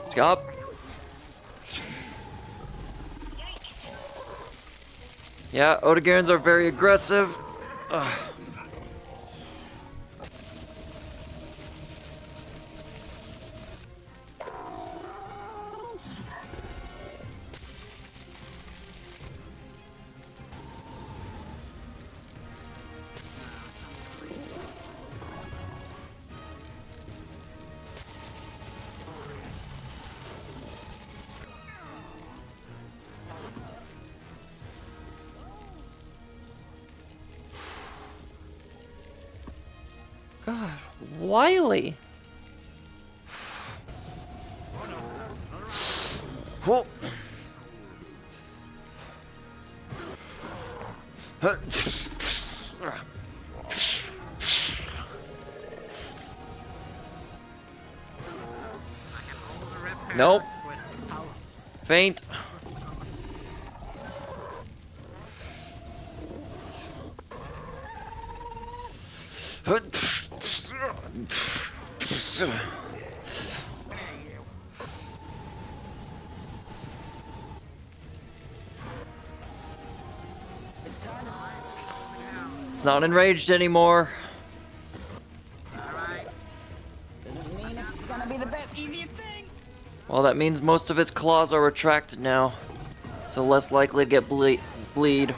Stop. Yeah, Odegarans are very aggressive. Ugh. God, Wiley. Whoa. Nope. Faint. It's not enraged anymore. Doesn't mean it's gonna be the best, easiest thing. Well, that means most of its claws are retracted now, so less likely to get bleed.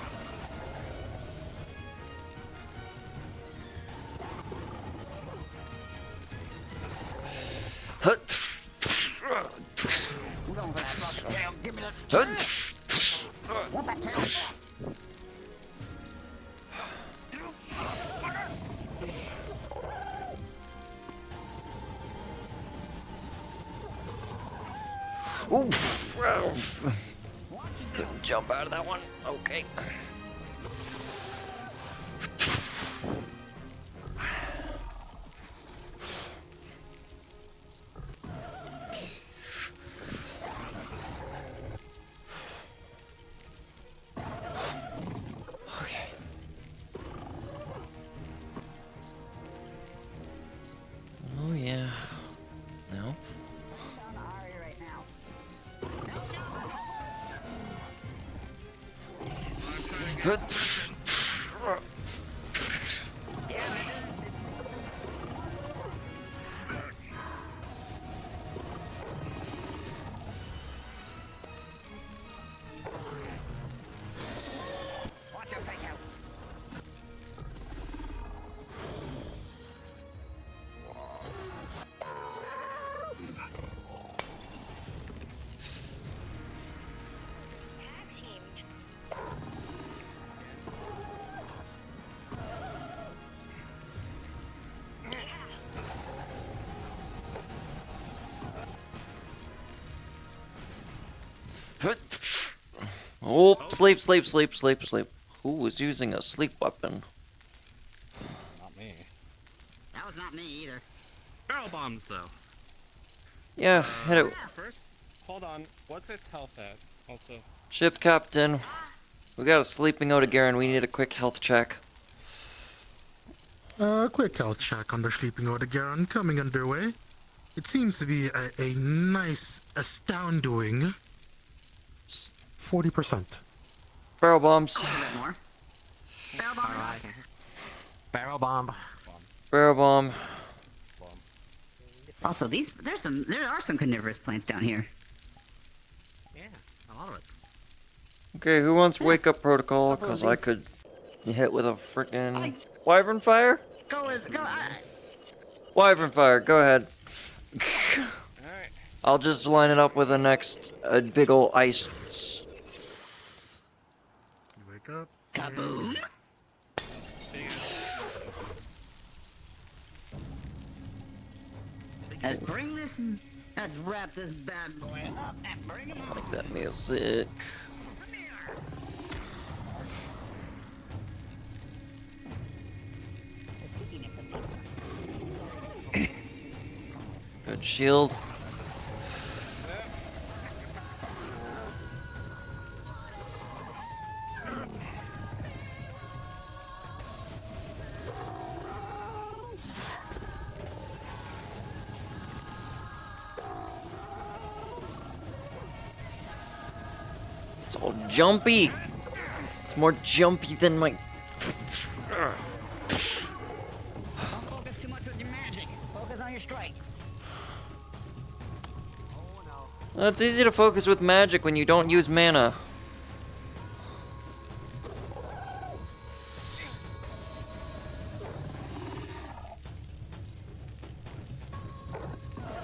Want that tail? Oof. Couldn't jump out of that one. Okay. Oh, sleep, sleep, sleep, sleep, sleep. Who was using a sleep weapon? Not me. That was not me either. Barrel bombs, though. Yeah, hit it. First, hold on. What's its health at? Also, Ship captain. We got a sleeping Otogaron. We need a quick health check. Quick health check on the sleeping Otogaron coming underway. It seems to be a nice, astounding 40%. Barrel bombs. A bit more. Barrel bomb. Barrel bomb. Barrel bomb. Also, there are some carnivorous plants down here. Yeah, a lot of it. Okay, who wants wake up protocol? Cause I could be hit with a frickin' wyvern fire. Go. Wyvern fire. Go ahead. alright. I'll just line it up with the next big ol' ice. You wake up. Kaboom! Let's wrap this bad boy up and bring him home. Like that music. Good shield. It's so jumpy. It's more jumpy than my. Don't focus too much with your magic. Focus on your strikes. Well, it's easy to focus with magic when you don't use mana.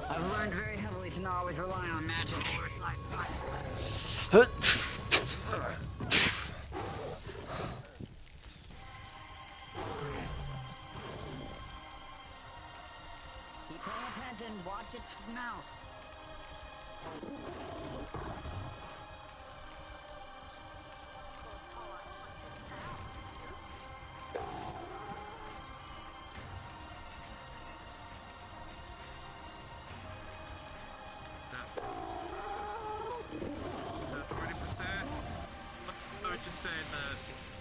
I've learned very heavily to not always rely on magic. Keep paying attention. Watch its mouth. I would just say that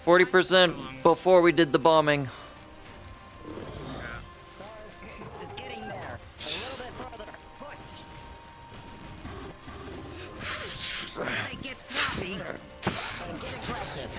40% before we did the bombing. It's getting there. A little bit further. Push. Hey, get sloppy. Get aggressive.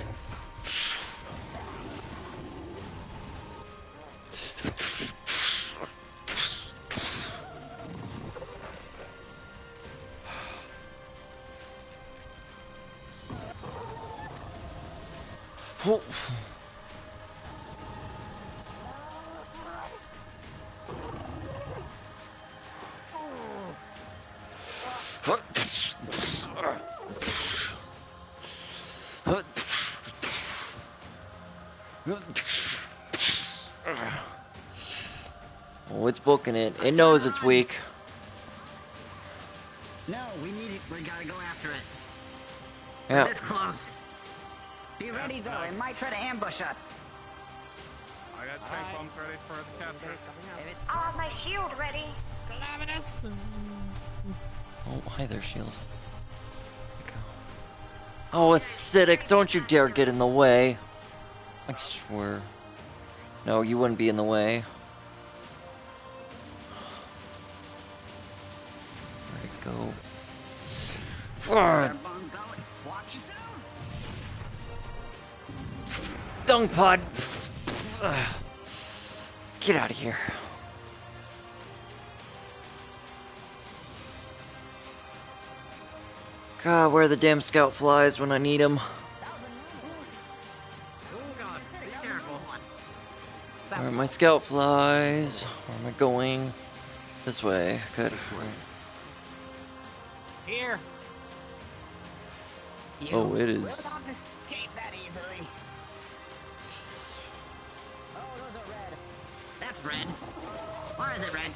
Oh, it's booking it. It knows it's weak. No, we need it. We gotta go after it. Yeah. We're this close. Be ready though. It might try to ambush us. I got tank bombs ready for the capture. I'll have my shield ready. Oh, hi there, shield. Oh, acidic, don't you dare get in the way. I swear. No, you wouldn't be in the way. Where'd it go? dung pod. Get out of here. God, where are the damn scout flies when I need them? Oh god, be careful. Where are my scout flies? Where am I going? This way. Good. Here. Oh, it is. Will not escape that easily. Oh, those are red. That's red. Why is it red?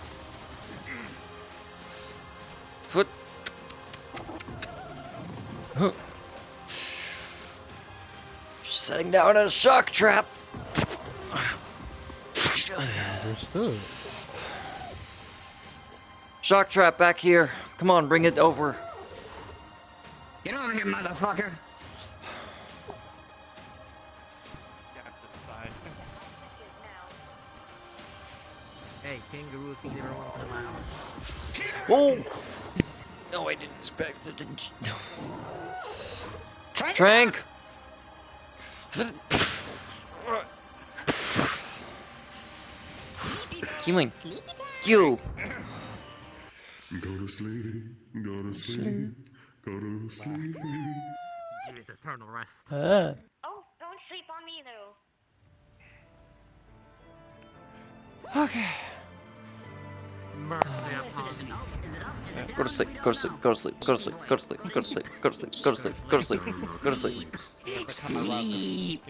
Foot. Huh. Setting down a shock trap. Understood. Shock trap back here. Come on, bring it over. Get over here, motherfucker. Hey, kangaroo can every once in a while. Oh! No, I didn't expect it to. Trank! Healing. You! Go to sleep, go to sleep, go to sleep. Give it eternal rest. Oh, don't sleep on me though. Okay. Mercy upon me. Go to sleep, go to sleep, go to sleep, go to sleep, go to sleep, go to sleep, go to sleep, go to sleep, go to sleep, go to sleep.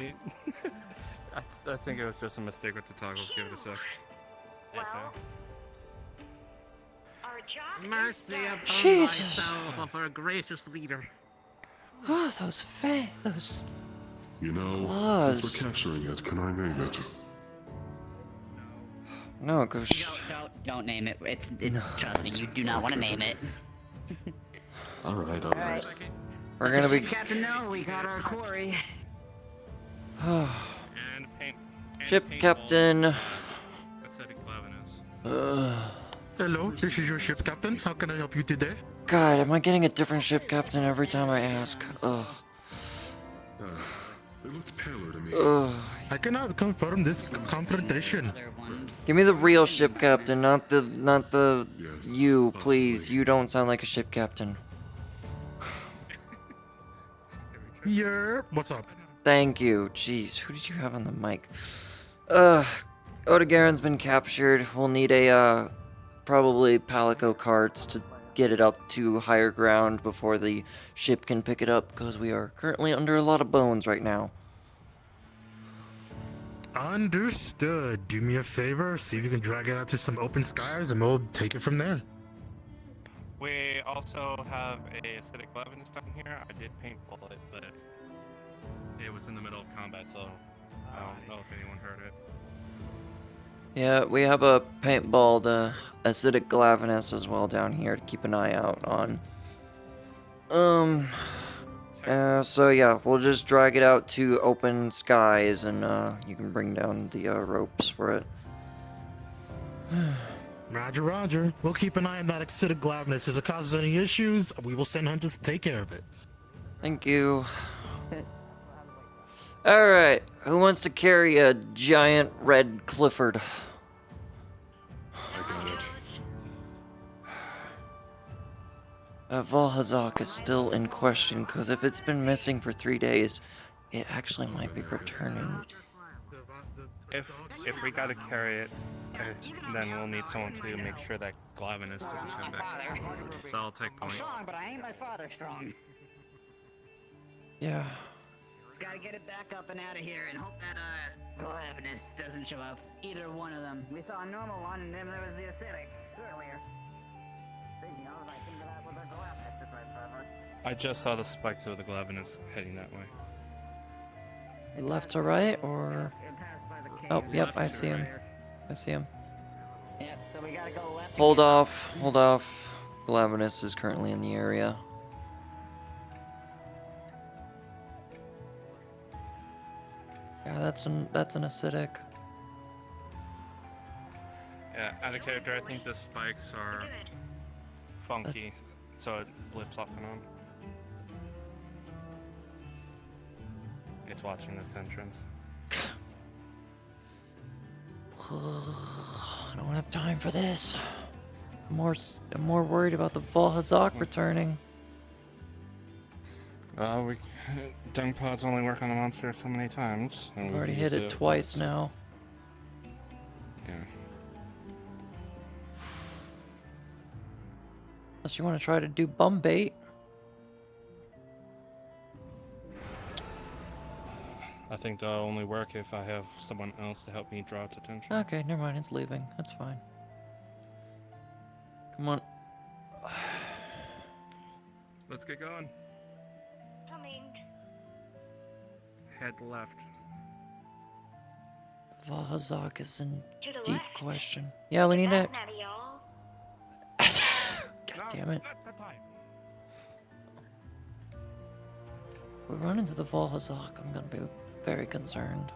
I think it was just a mistake with the toggles. Give it a sec. Well, our job Mercy upon Jesus. myself of our gracious leader. Oh, those You know, Claws. since we're capturing it, can I name it? No, go Don't name it. Trust me, you do not want to name it. Alright. We're gonna be. Captain, no, we got our quarry. And paint. And Ship paintball. captain. That's how Clavinus. Hello, this is your ship captain. How can I help you today? God, am I getting a different ship captain every time I ask? Ugh. They looked paler to me. Ugh. I cannot confirm this confrontation. Give me the real ship captain, not the Yes, you, please. possibly. You don't sound like a ship captain. Yeah, what's up? Thank you. Jeez, who did you have on the mic? Odegaren's been captured. We'll need a, probably Palico carts to get it up to higher ground before the ship can pick it up, because we are currently under a lot of bones right now. Understood. Do me a favor, see if you can drag it out to some open skies, and we'll take it from there. We also have a acidic Clavinus down here. I did paintball it, but it was in the middle of combat, so I don't know if anyone heard it. Yeah, we have a paintballed acidic Glavinus as well down here to keep an eye out on. So yeah, we'll just drag it out to open skies, and you can bring down the ropes for it. Roger, roger. We'll keep an eye on that acidic glavinus. If it causes any issues, we will send hunters to take care of it. Thank you. Alright, who wants to carry a giant red Clifford? I got it. Valhazak is still in question, because if it's been missing for 3 days, it actually might be returning. If we gotta carry it, then we'll need someone to make sure that Glavinus doesn't come back. So I'll take point. Strong, but I ain't my father strong. Yeah. Gotta get it back up and out of here and hope that, Glavinus doesn't show up. Either one of them. We saw a normal one and then there was the acidic earlier. Speaking of, I think that was a Glavinus just right forever. I just saw the spikes of the Glavinus heading that way. Left to right, or... It passed by the cave. Oh, yep, Left I to see him. right. I see him. Yep, so we gotta go left. Hold off, hold off. Glavinus is currently in the area. Yeah, that's an acidic. Yeah, out of character, I think the spikes are funky, so it blips off and on. It's watching this entrance. I don't have time for this. I'm more worried about the Volhazak returning. Dung pods only work on the monster so many times. And I've we've already used hit it twice now. Yeah. Unless you want to try to do bum bait. I think that'll only work if I have someone else to help me draw its attention. Okay, never mind. It's leaving. That's fine. Come on. Let's get going. Coming. Head left. Volhazak is in To the deep left. question. Yeah, we need it. Now, y'all. God damn it. If we run into the Volhazak, I'm gonna be very concerned.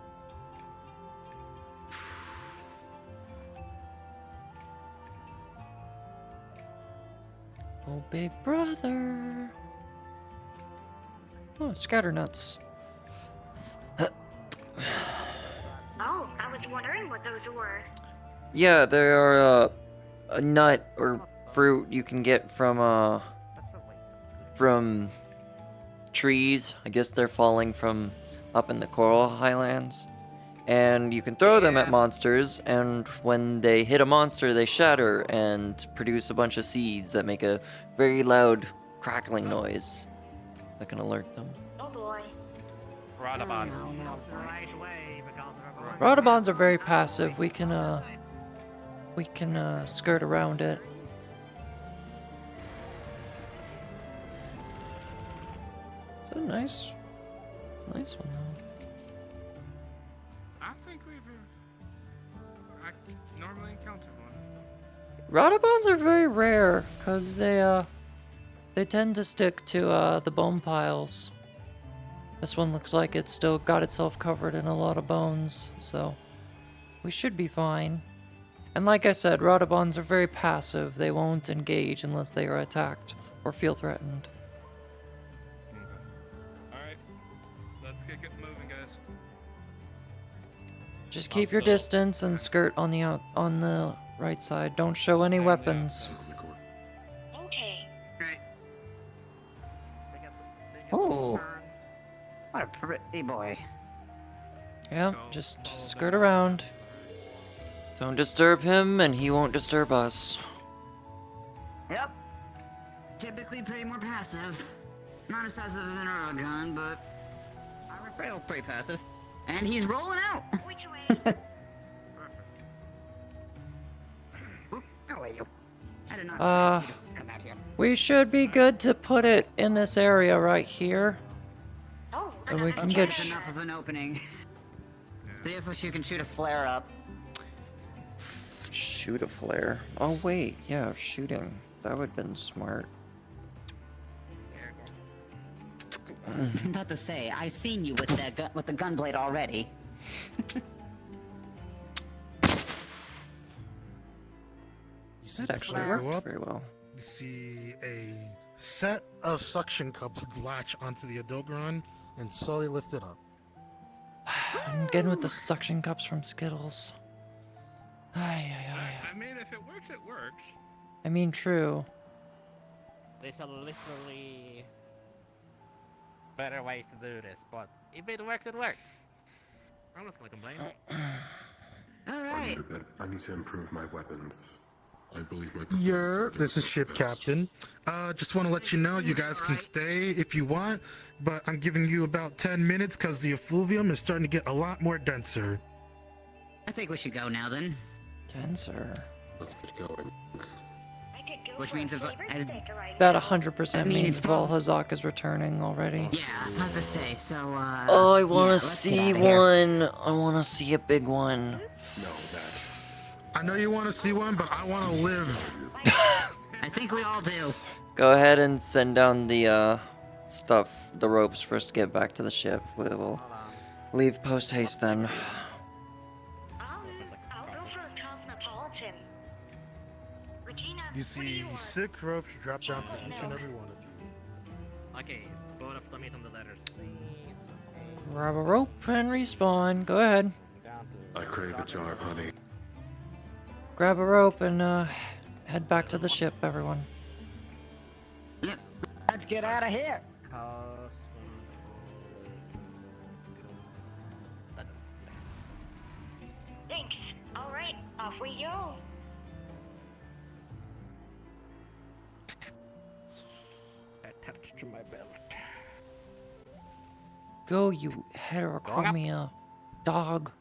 Oh, big brother. Oh, scatter nuts. Oh, I was wondering what those were. Yeah, they are a nut or fruit you can get from trees. I guess they're falling from up in the coral highlands. And you can throw them at monsters, and when they hit a monster, they shatter and produce a bunch of seeds that make a very loud crackling noise that can alert them. Oh boy. Radabon. Radabons are very passive. We can skirt around it. It's a nice one though. I think I normally encounter one. Radabons are very rare because they tend to stick to the bone piles. This one looks like it's still got itself covered in a lot of bones, so we should be fine. And like I said, Radabons are very passive. They won't engage unless they are attacked or feel threatened. Alright. Let's get moving, guys. Just keep your distance and skirt on the right side. Don't show any weapons. Okay. Oh. What a pretty boy. Yeah, just skirt around. Don't disturb him, and he won't disturb us. Yep. Typically pretty more passive. Not as passive as an Aragon, but I'm pretty passive. And he's rolling out. Which way? Oop, go away, you. I did not expect you to come out here. We should be good to put it in this area right here. Oh, And we can Okay, get that's enough of an opening. See if you can shoot a flare up. Shoot a flare. Oh wait, yeah, shooting. That would have been smart. I'm about to say, I've seen you with the gunblade already. You see That the actually flare worked up? very well. You see a set of suction cups latch onto the Adogron and slowly lift it up. I'm getting with the suction cups from Skittles. Ay. I mean, if it works, it works. I mean, true. There's a literally better ways to do this, but if it works, it works. I'm not gonna complain. Alright. I need to improve my weapons. I believe my Yeah, this is Ship Captain. Just want to let you know you guys can stay if you want, but I'm giving you about 10 minutes because the effluvium is starting to get a lot more denser. I think we should go now then. Denser. Let's get going. I could go Which for means a if flavored I- steak right That now. 100% I mean, means it's prob- Volhazak is returning already. Yeah, I was to say, so Oh, I want to let's get see outta here. one. I want to see a big one. No, that. I know you want to see one, but I want to live. I think we all do. Go ahead and send down the the ropes for us to get back to the ship. We will leave post haste then. I'll go for a cosmopolitan. Regina, You what do see you want? 6 ropes drop down for each and every one of you. Okay, both of them is on the letter C. It's okay. Grab a rope and respawn. Go ahead. Down to I crave a jar of honey. grab a rope and head back to the ship, everyone. Yep. Let's get out of here. Thanks. All right, off we go. Attached to my belt. Go, you heterochromia dog.